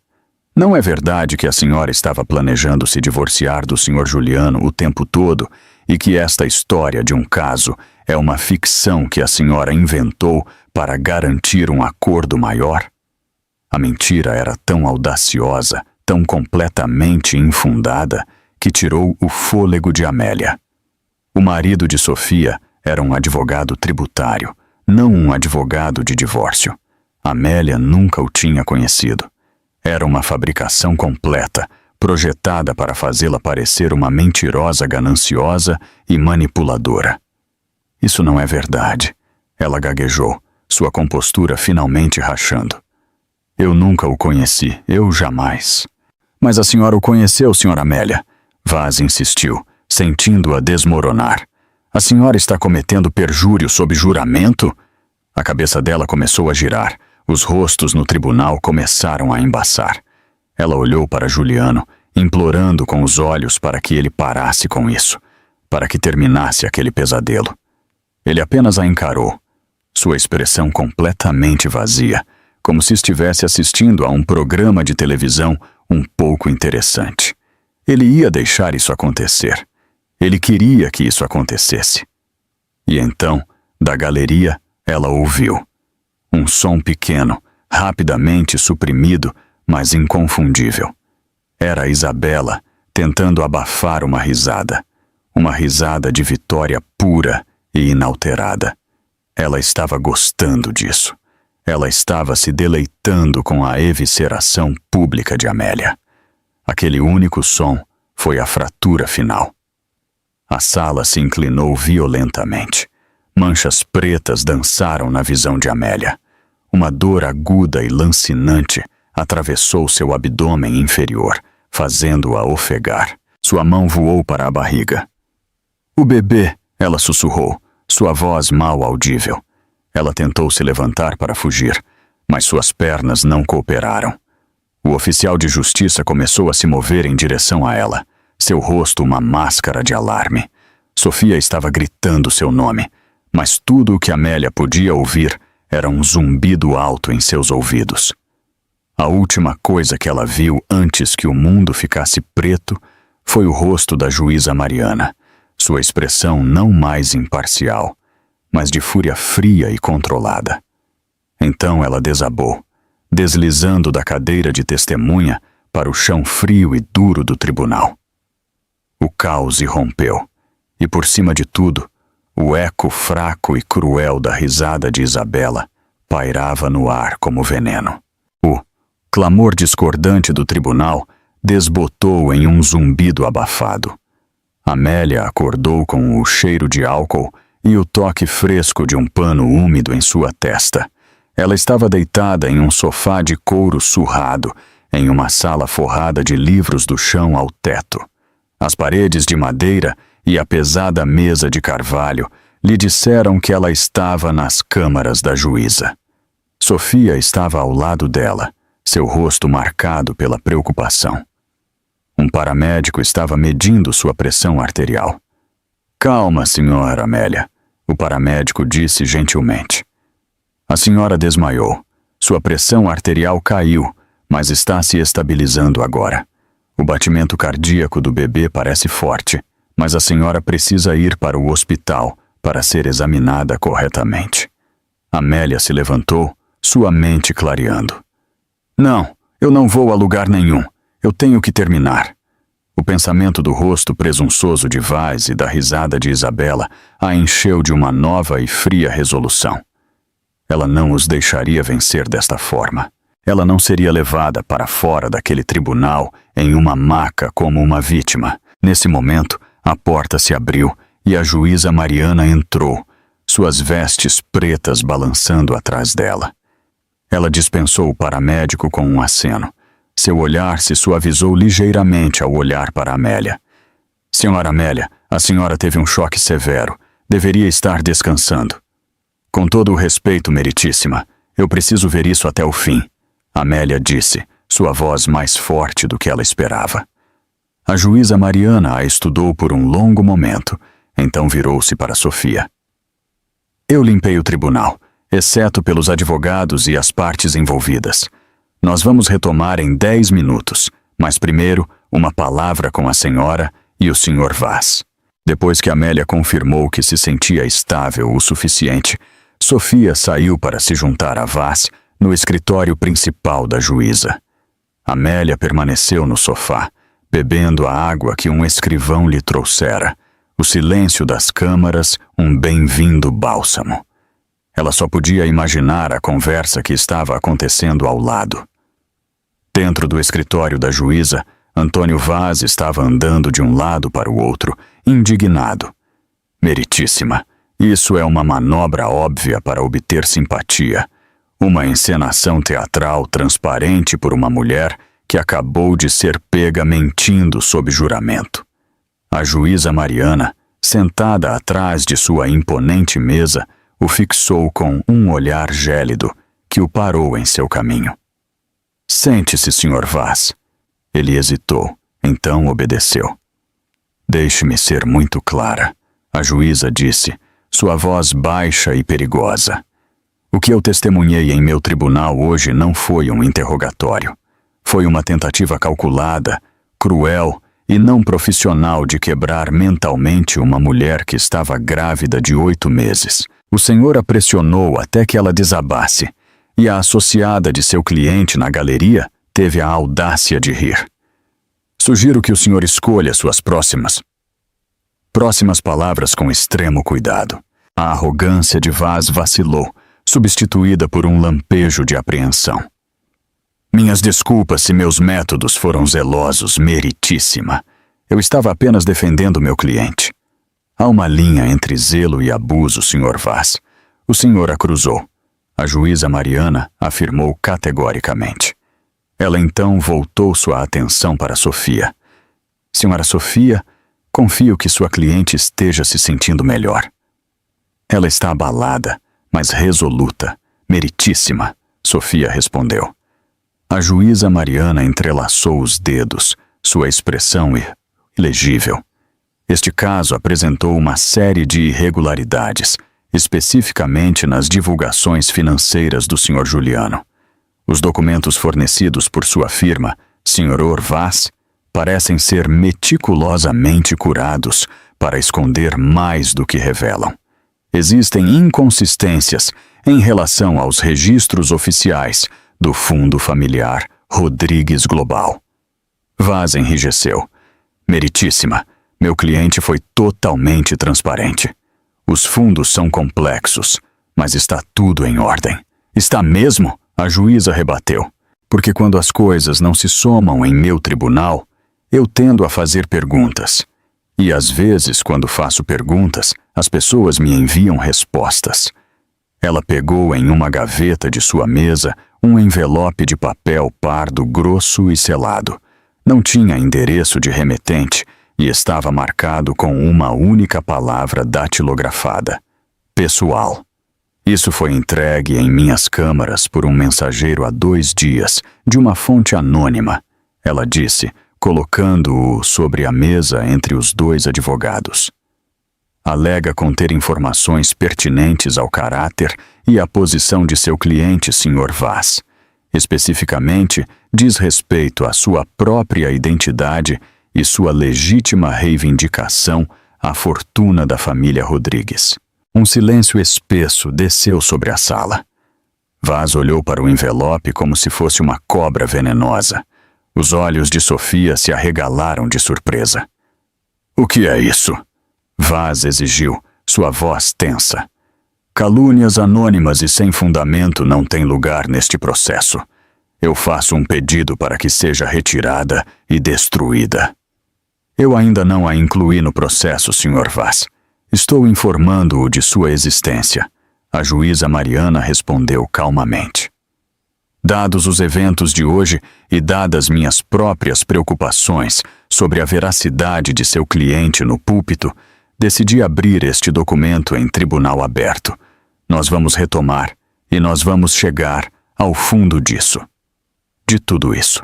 Não é verdade que a senhora estava planejando se divorciar do senhor Juliano o tempo todo e que esta história de um caso é uma ficção que a senhora inventou para garantir um acordo maior? A mentira era tão audaciosa, tão completamente infundada, que tirou o fôlego de Amélia. O marido de Sofia era um advogado tributário, não um advogado de divórcio. Amélia nunca o tinha conhecido. Era uma fabricação completa, projetada para fazê-la parecer uma mentirosa gananciosa e manipuladora. Isso não é verdade. Ela gaguejou, sua compostura finalmente rachando. Eu nunca o conheci, eu jamais. Mas a senhora o conheceu, senhora Amélia. Vaz insistiu, sentindo-a desmoronar. A senhora está cometendo perjúrio sob juramento? A cabeça dela começou a girar. Os rostos no tribunal começaram a embaçar. Ela olhou para Juliano, implorando com os olhos para que ele parasse com isso, para que terminasse aquele pesadelo. Ele apenas a encarou, sua expressão completamente vazia, como se estivesse assistindo a um programa de televisão um pouco interessante. Ele ia deixar isso acontecer. Ele queria que isso acontecesse. E então, da galeria, ela ouviu. Um som pequeno, rapidamente suprimido, mas inconfundível. Era Isabela tentando abafar uma risada de vitória pura e inalterada. Ela estava gostando disso. Ela estava se deleitando com a evisceração pública de Amélia. Aquele único som foi a fratura final. A sala se inclinou violentamente. Manchas pretas dançaram na visão de Amélia. Uma dor aguda e lancinante atravessou seu abdômen inferior, fazendo-a ofegar. Sua mão voou para a barriga. "O bebê!" ela sussurrou, sua voz mal audível. Ela tentou se levantar para fugir, mas suas pernas não cooperaram. O oficial de justiça começou a se mover em direção a ela, seu rosto uma máscara de alarme. Sofia estava gritando seu nome, mas tudo o que Amélia podia ouvir era um zumbido alto em seus ouvidos. A última coisa que ela viu antes que o mundo ficasse preto foi o rosto da juíza Mariana, sua expressão não mais imparcial, mas de fúria fria e controlada. Então ela desabou, deslizando da cadeira de testemunha para o chão frio e duro do tribunal. O caos irrompeu, e por cima de tudo, o eco fraco e cruel da risada de Isabela pairava no ar como veneno. O clamor discordante do tribunal desbotou em um zumbido abafado. Amélia acordou com o cheiro de álcool e o toque fresco de um pano úmido em sua testa. Ela estava deitada em um sofá de couro surrado, em uma sala forrada de livros do chão ao teto. As paredes de madeira e a pesada mesa de carvalho lhe disseram que ela estava nas câmaras da juíza. Sofia estava ao lado dela, seu rosto marcado pela preocupação. Um paramédico estava medindo sua pressão arterial. "Calma, senhora Amélia", o paramédico disse gentilmente. A senhora desmaiou. Sua pressão arterial caiu, mas está se estabilizando agora. O batimento cardíaco do bebê parece forte, mas a senhora precisa ir para o hospital para ser examinada corretamente. Amélia se levantou, sua mente clareando. "Não, eu não vou a lugar nenhum. Eu tenho que terminar." O pensamento do rosto presunçoso de Vaz e da risada de Isabela a encheu de uma nova e fria resolução. Ela não os deixaria vencer desta forma. Ela não seria levada para fora daquele tribunal em uma maca como uma vítima. Nesse momento, a porta se abriu e a juíza Mariana entrou, suas vestes pretas balançando atrás dela. Ela dispensou o paramédico com um aceno. Seu olhar se suavizou ligeiramente ao olhar para Amélia. "Senhora Amélia, a senhora teve um choque severo. Deveria estar descansando." "Com todo o respeito, meritíssima, eu preciso ver isso até o fim", Amélia disse, sua voz mais forte do que ela esperava. A juíza Mariana a estudou por um longo momento, então virou-se para Sofia. "Eu limpei o tribunal, exceto pelos advogados e as partes envolvidas. Nós vamos retomar em 10 minutos, mas primeiro uma palavra com a senhora e o senhor Vaz." Depois que Amélia confirmou que se sentia estável o suficiente, Sofia saiu para se juntar a Vaz no escritório principal da juíza. Amélia permaneceu no sofá, bebendo a água que um escrivão lhe trouxera, o silêncio das câmaras um bem-vindo bálsamo. Ela só podia imaginar a conversa que estava acontecendo ao lado. Dentro do escritório da juíza, Antônio Vaz estava andando de um lado para o outro, indignado. "Meritíssima, Isso é uma manobra óbvia para obter simpatia. Uma encenação teatral transparente por uma mulher que acabou de ser pega mentindo sob juramento. A juíza Mariana, sentada atrás de sua imponente mesa, o fixou com um olhar gélido que o parou em seu caminho. Sente-se, Sr. Vaz. Ele hesitou, então obedeceu. Deixe-me ser muito clara, a juíza disse, sua voz baixa e perigosa. O que eu testemunhei em meu tribunal hoje não foi um interrogatório. Foi uma tentativa calculada, cruel e não profissional de quebrar mentalmente uma mulher que estava grávida de 8 meses. O senhor a pressionou até que ela desabasse, e a associada de seu cliente na galeria teve a audácia de rir. Sugiro que o senhor escolha suas próximas palavras com extremo cuidado. A arrogância de Vaz vacilou, substituída por um lampejo de apreensão. Minhas desculpas se meus métodos foram zelosos, meritíssima. Eu estava apenas defendendo meu cliente. Há uma linha entre zelo e abuso, Sr. Vaz. O senhor a cruzou. A juíza Mariana afirmou categoricamente. Ela então voltou sua atenção para Sofia. Senhora Sofia, confio que sua cliente esteja se sentindo melhor. Ela está abalada, mas resoluta, meritíssima, Sofia respondeu. A juíza Mariana entrelaçou os dedos, sua expressão ilegível. Este caso apresentou uma série de irregularidades, especificamente nas divulgações financeiras do Sr. Juliano. Os documentos fornecidos por sua firma, Sr. Vaz, parecem ser meticulosamente curados para esconder mais do que revelam. Existem inconsistências em relação aos registros oficiais do Fundo Familiar Rodrigues Global. Vaz enrijeceu. Meritíssima, meu cliente foi totalmente transparente. Os fundos são complexos, mas está tudo em ordem. Está mesmo? A juíza rebateu. Porque quando as coisas não se somam em meu tribunal, eu tendo a fazer perguntas. E às vezes, quando faço perguntas, as pessoas me enviam respostas. Ela pegou em uma gaveta de sua mesa um envelope de papel pardo grosso e selado. Não tinha endereço de remetente e estava marcado com uma única palavra datilografada: pessoal. Isso foi entregue em minhas câmaras por um mensageiro há 2 dias, de uma fonte anônima, ela disse, colocando-o sobre a mesa entre os 2 advogados. Alega conter informações pertinentes ao caráter e à posição de seu cliente, Sr. Vaz. Especificamente, diz respeito à sua própria identidade e sua legítima reivindicação à fortuna da família Rodrigues. Um silêncio espesso desceu sobre a sala. Vaz olhou para o envelope como se fosse uma cobra venenosa. Os olhos de Sofia se arregalaram de surpresa. O que é isso? Vaz exigiu, sua voz tensa. Calúnias anônimas e sem fundamento não têm lugar neste processo. Eu faço um pedido para que seja retirada e destruída. Eu ainda não a incluí no processo, Sr. Vaz. Estou informando-o de sua existência. A juíza Mariana respondeu calmamente. Dados os eventos de hoje e dadas minhas próprias preocupações sobre a veracidade de seu cliente no púlpito, decidi abrir este documento em tribunal aberto. Nós vamos retomar e nós vamos chegar ao fundo disso. De tudo isso.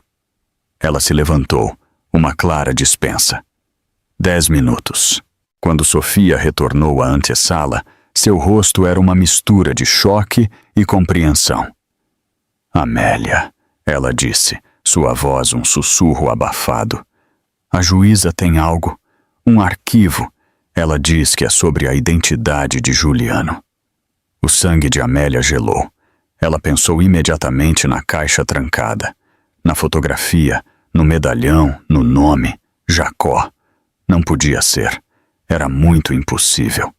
Ela se levantou, uma clara dispensa. 10 minutos. Quando Sofia retornou à antessala, seu rosto era uma mistura de choque e compreensão. Amélia, ela disse, sua voz um sussurro abafado. A juíza tem algo, um arquivo. Ela diz que é sobre a identidade de Juliano. O sangue de Amélia gelou. Ela pensou imediatamente na caixa trancada, na fotografia, no medalhão, no nome, Jacó. Não podia ser. Era muito impossível.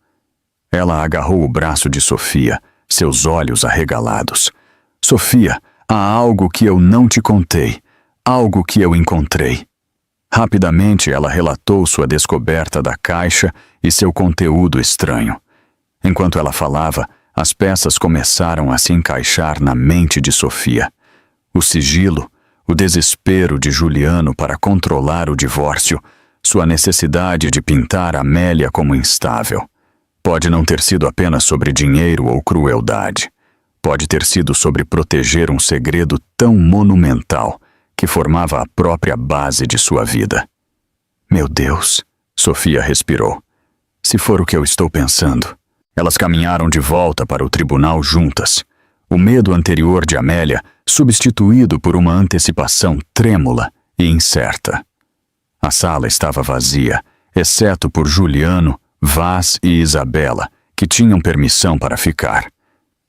Ela agarrou o braço de Sofia, seus olhos arregalados. Sofia, há algo que eu não te contei, algo que eu encontrei. Rapidamente ela relatou sua descoberta da caixa e seu conteúdo estranho. Enquanto ela falava, as peças começaram a se encaixar na mente de Sofia. O sigilo, o desespero de Juliano para controlar o divórcio, sua necessidade de pintar Amélia como instável. Pode não ter sido apenas sobre dinheiro ou crueldade. Pode ter sido sobre proteger um segredo tão monumental que formava a própria base de sua vida. Meu Deus, Sofia respirou. Se for o que eu estou pensando. Elas caminharam de volta para o tribunal juntas. O medo anterior de Amélia substituído por uma antecipação trêmula e incerta. A sala estava vazia, exceto por Juliano, Vaz e Isabela, que tinham permissão para ficar.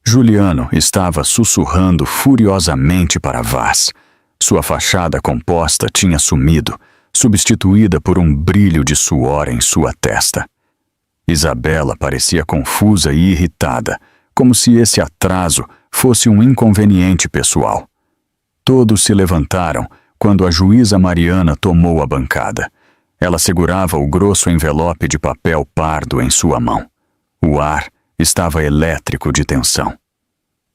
Juliano estava sussurrando furiosamente para Vaz. Sua fachada composta tinha sumido, substituída por um brilho de suor em sua testa. Isabela parecia confusa e irritada, como se esse atraso fosse um inconveniente pessoal. Todos se levantaram quando a juíza Mariana tomou a bancada. Ela segurava o grosso envelope de papel pardo em sua mão. O ar estava elétrico de tensão.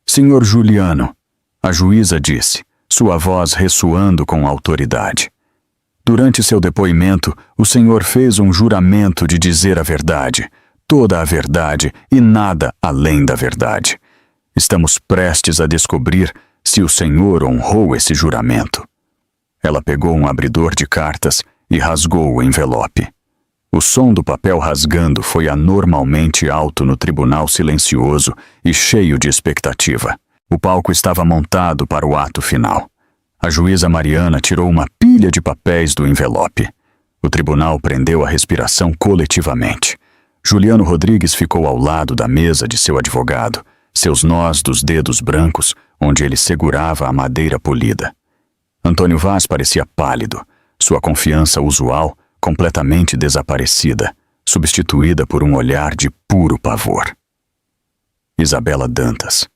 Senhor Juliano, a juíza disse, sua voz ressoando com autoridade. Durante seu depoimento, o senhor fez um juramento de dizer a verdade, toda a verdade e nada além da verdade. Estamos prestes a descobrir se o senhor honrou esse juramento. Ela pegou um abridor de cartas e rasgou o envelope. O som do papel rasgando foi anormalmente alto no tribunal silencioso e cheio de expectativa. O palco estava montado para o ato final. A juíza Mariana tirou uma pilha de papéis do envelope. O tribunal prendeu a respiração coletivamente. Juliano Rodrigues ficou ao lado da mesa de seu advogado, seus nós dos dedos brancos, onde ele segurava a madeira polida. Antônio Vaz parecia pálido, sua confiança usual completamente desaparecida, substituída por um olhar de puro pavor. Isabela Dantas.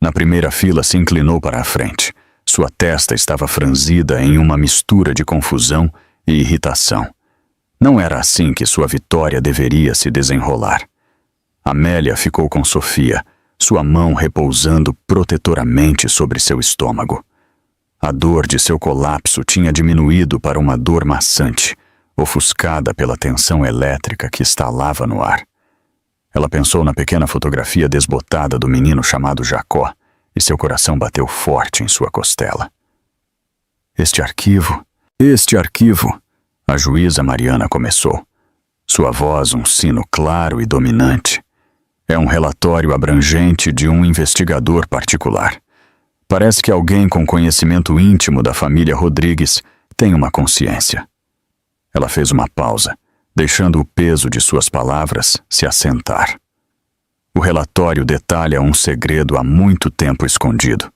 Na primeira fila se inclinou para a frente. Sua testa estava franzida em uma mistura de confusão e irritação. Não era assim que sua vitória deveria se desenrolar. Amélia ficou com Sofia, sua mão repousando protetoramente sobre seu estômago. A dor de seu colapso tinha diminuído para uma dor maçante, ofuscada pela tensão elétrica que estalava no ar. Ela pensou na pequena fotografia desbotada do menino chamado Jacó, e seu coração bateu forte em sua costela. Este arquivo, a juíza Mariana começou. Sua voz um sino claro e dominante. É um relatório abrangente de um investigador particular. Parece que alguém com conhecimento íntimo da família Rodrigues tem uma consciência. Ela fez uma pausa, deixando o peso de suas palavras se assentar. O relatório detalha um segredo há muito tempo escondido.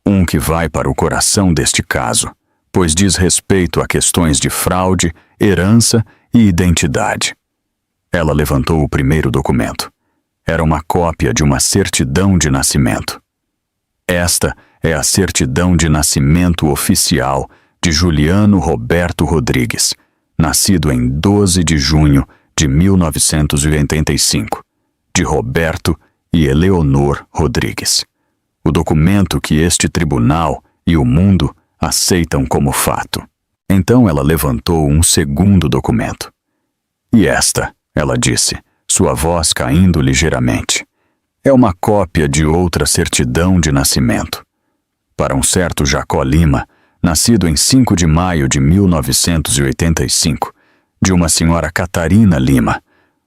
Um que vai para o coração deste caso, pois diz respeito a questões de fraude, herança e identidade. Ela levantou o primeiro documento. Era uma cópia de uma certidão de nascimento. Esta é a certidão de nascimento oficial de Juliano Roberto Rodrigues, nascido em 12 de junho de 1985, de Roberto e Eleonor Rodrigues. O documento que este tribunal e o mundo aceitam como fato. Então ela levantou um segundo documento. E esta, ela disse, sua voz caindo ligeiramente, é uma cópia de outra certidão de nascimento. Para um certo Jacó Lima, nascido em 5 de maio de 1985, de uma senhora Catarina Lima,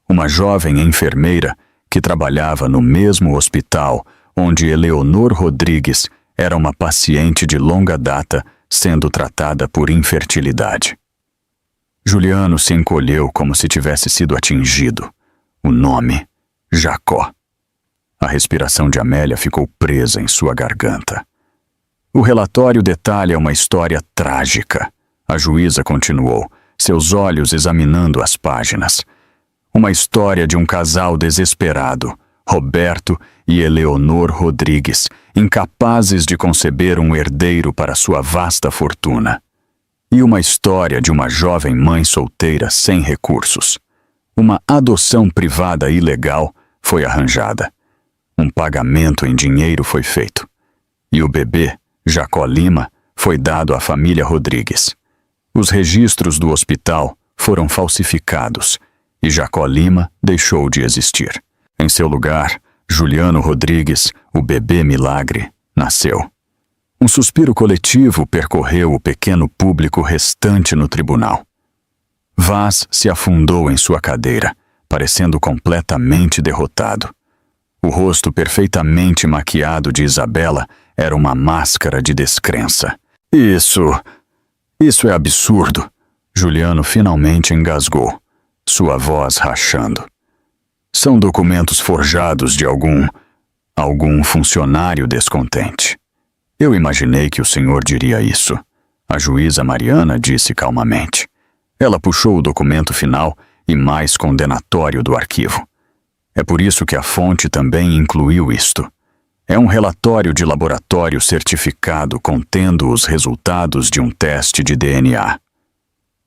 uma jovem enfermeira que trabalhava no mesmo hospital onde Eleonor Rodrigues era uma paciente de longa data sendo tratada por infertilidade. Juliano se encolheu como se tivesse sido atingido. O nome, Jacó. A respiração de Amélia ficou presa em sua garganta. O relatório detalha uma história trágica. A juíza continuou, seus olhos examinando as páginas. Uma história de um casal desesperado, Roberto e Eleonor Rodrigues, incapazes de conceber um herdeiro para sua vasta fortuna. E uma história de uma jovem mãe solteira sem recursos. Uma adoção privada ilegal, foi arranjada. Um pagamento em dinheiro foi feito. E o bebê, Jacó Lima, foi dado à família Rodrigues. Os registros do hospital foram falsificados e Jacó Lima deixou de existir. Em seu lugar, Juliano Rodrigues, o bebê milagre, nasceu. Um suspiro coletivo percorreu o pequeno público restante no tribunal. Vaz se afundou em sua cadeira, parecendo completamente derrotado. O rosto perfeitamente maquiado de Isabela era uma máscara de descrença. Isso é absurdo. Juliano finalmente engasgou, sua voz rachando. São documentos forjados de algum funcionário descontente. Eu imaginei que o senhor diria isso. A juíza Mariana disse calmamente. Ela puxou o documento final e mais condenatório do arquivo. É por isso que a fonte também incluiu isto. É um relatório de laboratório certificado contendo os resultados de um teste de DNA.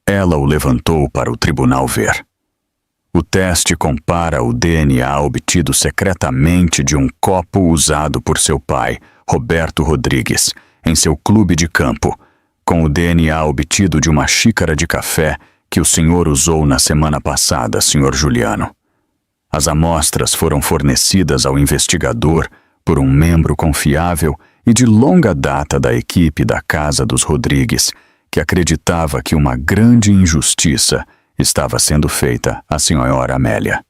Ela o levantou para o tribunal ver. O teste compara o DNA obtido secretamente de um copo usado por seu pai, Roberto Rodrigues, em seu clube de campo, com o DNA obtido de uma xícara de café que o senhor usou na semana passada, senhor Juliano. As amostras foram fornecidas ao investigador por um membro confiável e de longa data da equipe da Casa dos Rodrigues, que acreditava que uma grande injustiça estava sendo feita à senhora Amélia.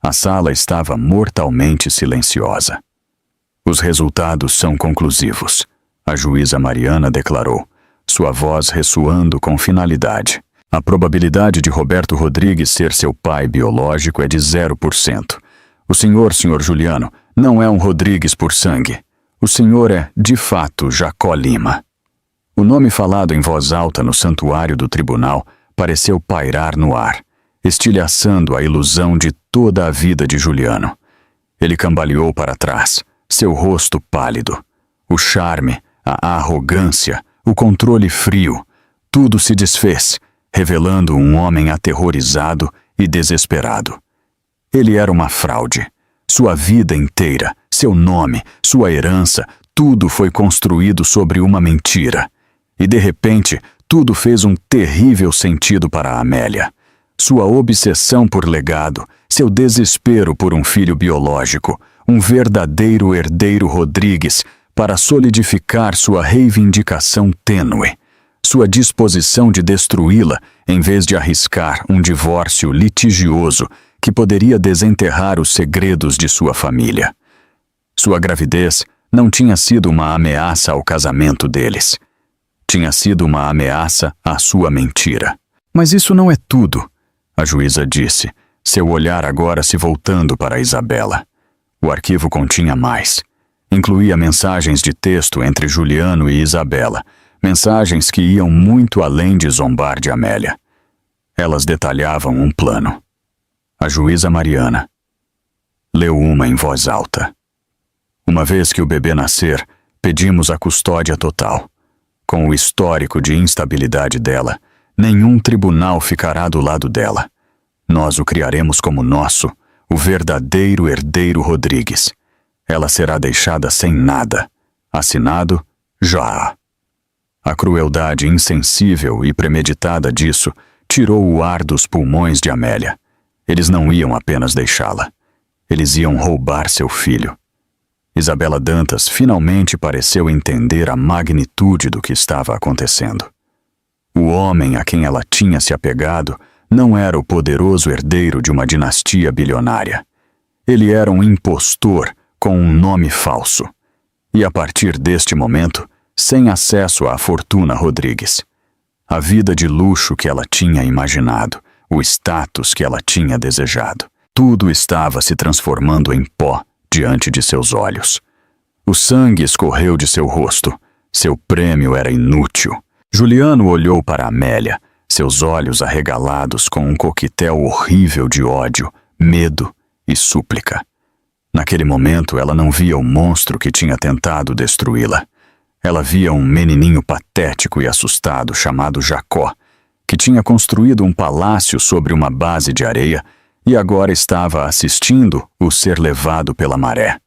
A sala estava mortalmente silenciosa. Os resultados são conclusivos, a juíza Mariana declarou, sua voz ressoando com finalidade. A probabilidade de Roberto Rodrigues ser seu pai biológico é de 0%. O senhor Juliano, não é um Rodrigues por sangue. O senhor é, de fato, Jacó Lima. O nome falado em voz alta no santuário do tribunal pareceu pairar no ar, estilhaçando a ilusão de toda a vida de Juliano. Ele cambaleou para trás, seu rosto pálido. O charme, a arrogância, o controle frio, tudo se desfez, revelando um homem aterrorizado e desesperado. Ele era uma fraude. Sua vida inteira, seu nome, sua herança, tudo foi construído sobre uma mentira. E de repente, tudo fez um terrível sentido para a Amélia. Sua obsessão por legado, seu desespero por um filho biológico, um verdadeiro herdeiro Rodrigues para solidificar sua reivindicação tênue, sua disposição de destruí-la em vez de arriscar um divórcio litigioso que poderia desenterrar os segredos de sua família. Sua gravidez não tinha sido uma ameaça ao casamento deles. Tinha sido uma ameaça à sua mentira. Mas isso não é tudo, a juíza disse, seu olhar agora se voltando para Isabela. O arquivo continha mais. Incluía mensagens de texto entre Juliano e Isabela, mensagens que iam muito além de zombar de Amélia. Elas detalhavam um plano. A juíza Mariana leu uma em voz alta. Uma vez que o bebê nascer, pedimos a custódia total. Com o histórico de instabilidade dela, nenhum tribunal ficará do lado dela. Nós o criaremos como nosso, o verdadeiro herdeiro Rodrigues. Ela será deixada sem nada. Assinado, Joá. A crueldade insensível e premeditada disso tirou o ar dos pulmões de Amélia. Eles não iam apenas deixá-la. Eles iam roubar seu filho. Isabela Dantas finalmente pareceu entender a magnitude do que estava acontecendo. O homem a quem ela tinha se apegado não era o poderoso herdeiro de uma dinastia bilionária. Ele era um impostor com um nome falso. E a partir deste momento, sem acesso à fortuna Rodrigues. A vida de luxo que ela tinha imaginado, o status que ela tinha desejado. Tudo estava se transformando em pó diante de seus olhos. O sangue escorreu de seu rosto. Seu prêmio era inútil. Juliano olhou para Amélia, seus olhos arregalados com um coquetel horrível de ódio, medo e súplica. Naquele momento, ela não via o monstro que tinha tentado destruí-la. Ela via um menininho patético e assustado chamado Jacó, que tinha construído um palácio sobre uma base de areia e agora estava assistindo o ser levado pela maré.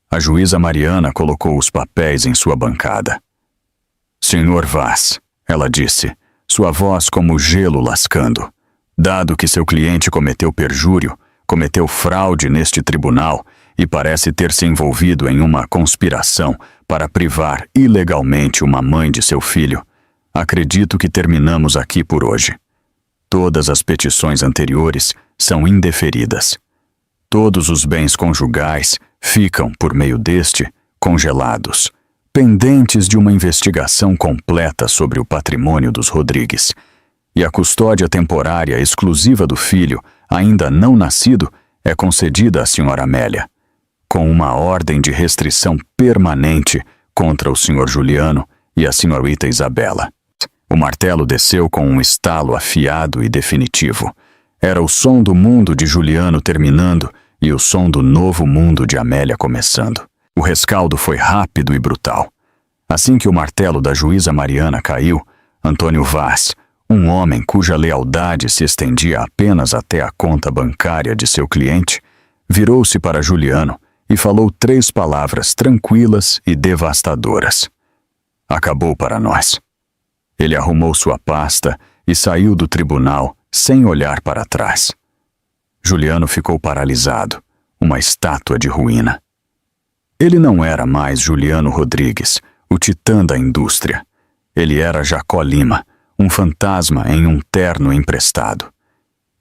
A juíza Mariana colocou os papéis em sua bancada. Senhor Vaz, ela disse, sua voz como gelo lascando. Dado que seu cliente cometeu perjúrio, cometeu fraude neste tribunal e parece ter se envolvido em uma conspiração para privar ilegalmente uma mãe de seu filho, acredito que terminamos aqui por hoje. Todas as petições anteriores são indeferidas. Todos os bens conjugais ficam, por meio deste, congelados, pendentes de uma investigação completa sobre o patrimônio dos Rodrigues, e a custódia temporária exclusiva do filho, ainda não nascido, é concedida à senhora Amélia, com uma ordem de restrição permanente contra o senhor Juliano e a senhorita Isabela. O martelo desceu com um estalo afiado e definitivo. Era o som do mundo de Juliano terminando e o som do novo mundo de Amélia começando. O rescaldo foi rápido e brutal. Assim que o martelo da juíza Mariana caiu, Antônio Vaz, um homem cuja lealdade se estendia apenas até a conta bancária de seu cliente, virou-se para Juliano e falou 3 palavras tranquilas e devastadoras. Acabou para nós. Ele arrumou sua pasta e saiu do tribunal sem olhar para trás. Juliano ficou paralisado, uma estátua de ruína. Ele não era mais Juliano Rodrigues, o titã da indústria. Ele era Jacó Lima, um fantasma em um terno emprestado.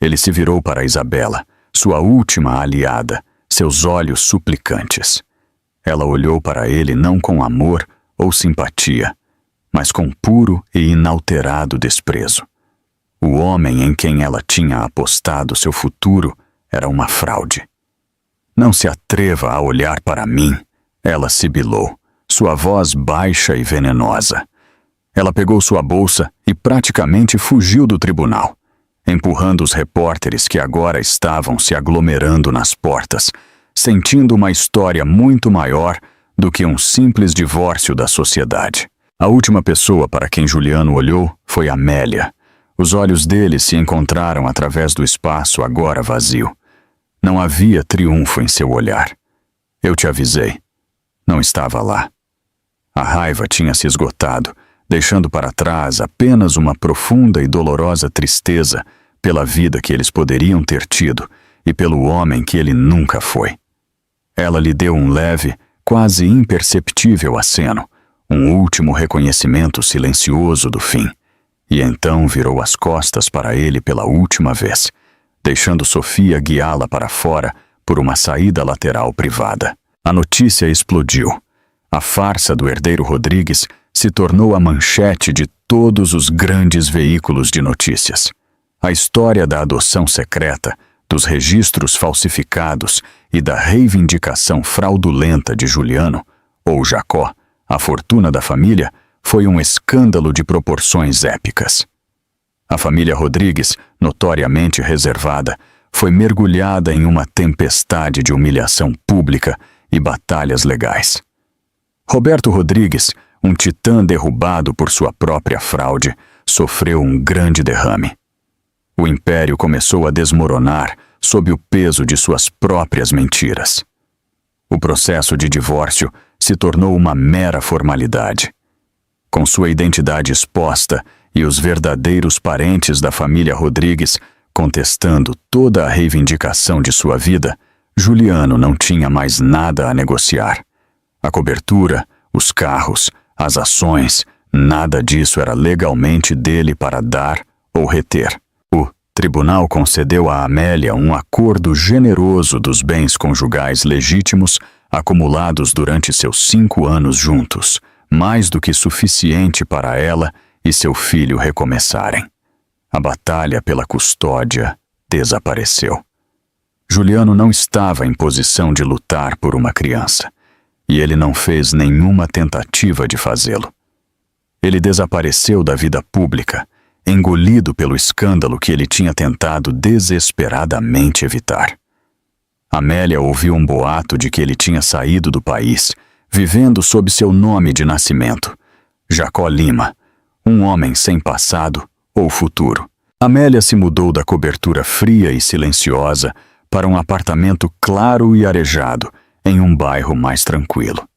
Ele se virou para Isabela, sua última aliada, seus olhos suplicantes. Ela olhou para ele não com amor ou simpatia, mas com puro e inalterado desprezo. O homem em quem ela tinha apostado seu futuro era uma fraude. Não se atreva a olhar para mim, ela sibilou, sua voz baixa e venenosa. Ela pegou sua bolsa e praticamente fugiu do tribunal, empurrando os repórteres que agora estavam se aglomerando nas portas, sentindo uma história muito maior do que um simples divórcio da sociedade. A última pessoa para quem Juliano olhou foi Amélia. Os olhos dele se encontraram através do espaço agora vazio. Não havia triunfo em seu olhar. Eu te avisei. Não estava lá. A raiva tinha se esgotado, deixando para trás apenas uma profunda e dolorosa tristeza pela vida que eles poderiam ter tido e pelo homem que ele nunca foi. Ela lhe deu um leve, quase imperceptível aceno, um último reconhecimento silencioso do fim, e então virou as costas para ele pela última vez, deixando Sofia guiá-la para fora por uma saída lateral privada. A notícia explodiu. A farsa do herdeiro Rodrigues se tornou a manchete de todos os grandes veículos de notícias. A história da adoção secreta, dos registros falsificados e da reivindicação fraudulenta de Juliano, ou Jacó, a fortuna da família, foi um escândalo de proporções épicas. A família Rodrigues, notoriamente reservada, foi mergulhada em uma tempestade de humilhação pública e batalhas legais. Roberto Rodrigues, um titã derrubado por sua própria fraude, sofreu um grande derrame. O império começou a desmoronar sob o peso de suas próprias mentiras. O processo de divórcio se tornou uma mera formalidade. Com sua identidade exposta e os verdadeiros parentes da família Rodrigues contestando toda a reivindicação de sua vida, Juliano não tinha mais nada a negociar. A cobertura, os carros, as ações, nada disso era legalmente dele para dar ou reter. O tribunal concedeu a Amélia um acordo generoso dos bens conjugais legítimos acumulados durante seus 5 anos juntos, mais do que suficiente para ela e seu filho recomeçarem. A batalha pela custódia desapareceu. Juliano não estava em posição de lutar por uma criança, e ele não fez nenhuma tentativa de fazê-lo. Ele desapareceu da vida pública, engolido pelo escândalo que ele tinha tentado desesperadamente evitar. Amélia ouviu um boato de que ele tinha saído do país, vivendo sob seu nome de nascimento, Jacó Lima, um homem sem passado ou futuro. Amélia se mudou da cobertura fria e silenciosa para um apartamento claro e arejado em um bairro mais tranquilo.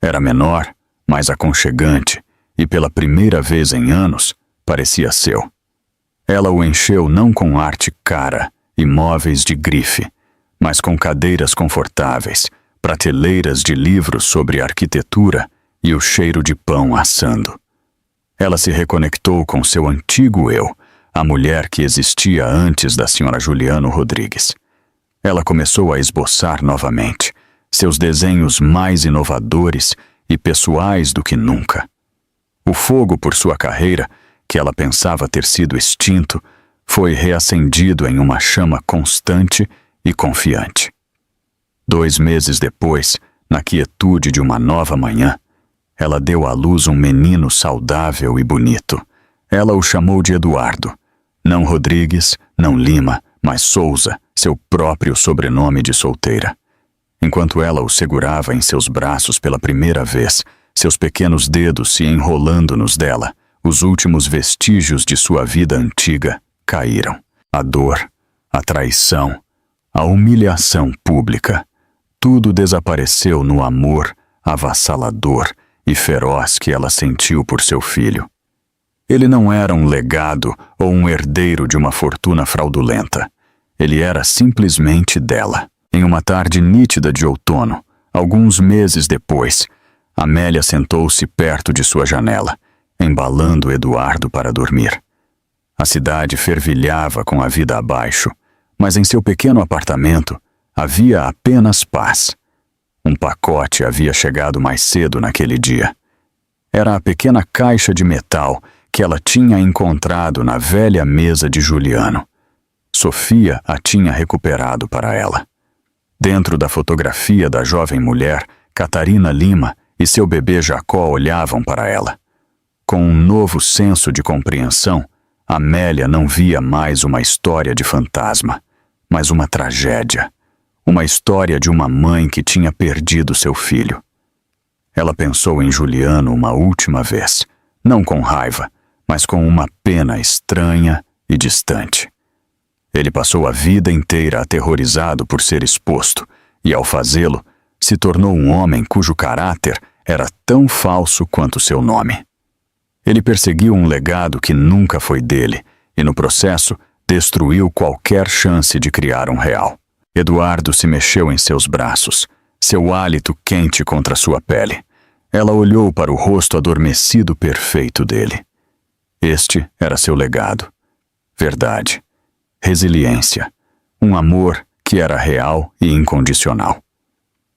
Era menor, mais aconchegante e, pela primeira vez em anos, parecia seu. Ela o encheu não com arte cara e móveis de grife, mas com cadeiras confortáveis, prateleiras de livros sobre arquitetura e o cheiro de pão assando. Ela se reconectou com seu antigo eu, a mulher que existia antes da senhora Juliano Rodrigues. Ela começou a esboçar novamente seus desenhos mais inovadores e pessoais do que nunca. O fogo por sua carreira, que ela pensava ter sido extinto, foi reacendido em uma chama constante e confiante. 2 meses depois, na quietude de uma nova manhã, ela deu à luz um menino saudável e bonito. Ela o chamou de Eduardo. Não Rodrigues, não Lima, mas Souza, seu próprio sobrenome de solteira. Enquanto ela o segurava em seus braços pela primeira vez, seus pequenos dedos se enrolando nos dela, os últimos vestígios de sua vida antiga caíram. A dor, a traição, a humilhação pública, tudo desapareceu no amor avassalador e feroz que ela sentiu por seu filho. Ele não era um legado ou um herdeiro de uma fortuna fraudulenta. Ele era simplesmente dela. Em uma tarde nítida de outono, alguns meses depois, Amélia sentou-se perto de sua janela, embalando Eduardo para dormir. A cidade fervilhava com a vida abaixo, mas em seu pequeno apartamento havia apenas paz. Um pacote havia chegado mais cedo naquele dia. Era a pequena caixa de metal que ela tinha encontrado na velha mesa de Juliano. Sofia a tinha recuperado para ela. Dentro da fotografia da jovem mulher, Catarina Lima e seu bebê Jacó olhavam para ela. Com um novo senso de compreensão, Amélia não via mais uma história de fantasma, mas uma tragédia. Uma história de uma mãe que tinha perdido seu filho. Ela pensou em Juliano uma última vez, não com raiva, mas com uma pena estranha e distante. Ele passou a vida inteira aterrorizado por ser exposto, e ao fazê-lo, se tornou um homem cujo caráter era tão falso quanto seu nome. Ele perseguiu um legado que nunca foi dele, e no processo destruiu qualquer chance de criar um real. Eduardo se mexeu em seus braços, seu hálito quente contra sua pele. Ela olhou para o rosto adormecido perfeito dele. Este era seu legado. Verdade. Resiliência. Um amor que era real e incondicional.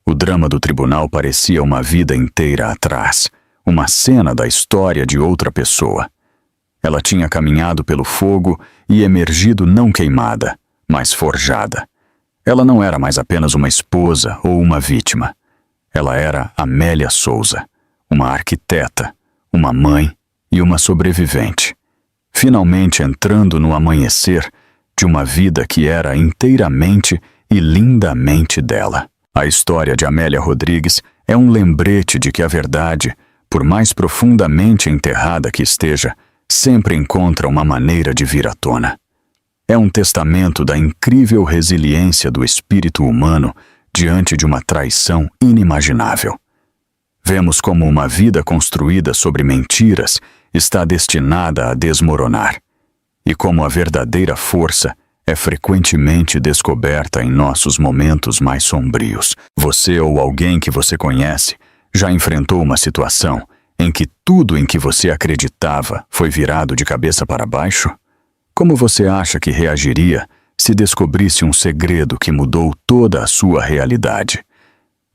O drama do tribunal parecia uma vida inteira atrás, uma cena da história de outra pessoa. Ela tinha caminhado pelo fogo e emergido não queimada, mas forjada. Ela não era mais apenas uma esposa ou uma vítima. Ela era Amélia Souza, uma arquiteta, uma mãe e uma sobrevivente, finalmente entrando no amanhecer de uma vida que era inteiramente e lindamente dela. A história de Amélia Rodrigues é um lembrete de que a verdade, por mais profundamente enterrada que esteja, sempre encontra uma maneira de vir à tona. É um testamento da incrível resiliência do espírito humano diante de uma traição inimaginável. Vemos como uma vida construída sobre mentiras está destinada a desmoronar, e como a verdadeira força é frequentemente descoberta em nossos momentos mais sombrios. Você ou alguém que você conhece já enfrentou uma situação em que tudo em que você acreditava foi virado de cabeça para baixo? Como você acha que reagiria se descobrisse um segredo que mudou toda a sua realidade?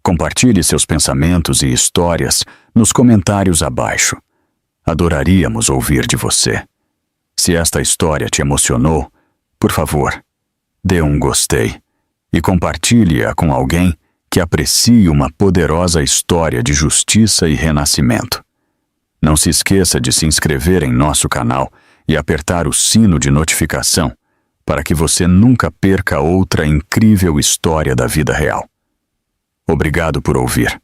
Compartilhe seus pensamentos e histórias nos comentários abaixo. Adoraríamos ouvir de você. Se esta história te emocionou, por favor, dê um gostei e compartilhe-a com alguém que aprecie uma poderosa história de justiça e renascimento. Não se esqueça de se inscrever em nosso canal e apertar o sino de notificação para que você nunca perca outra incrível história da vida real. Obrigado por ouvir.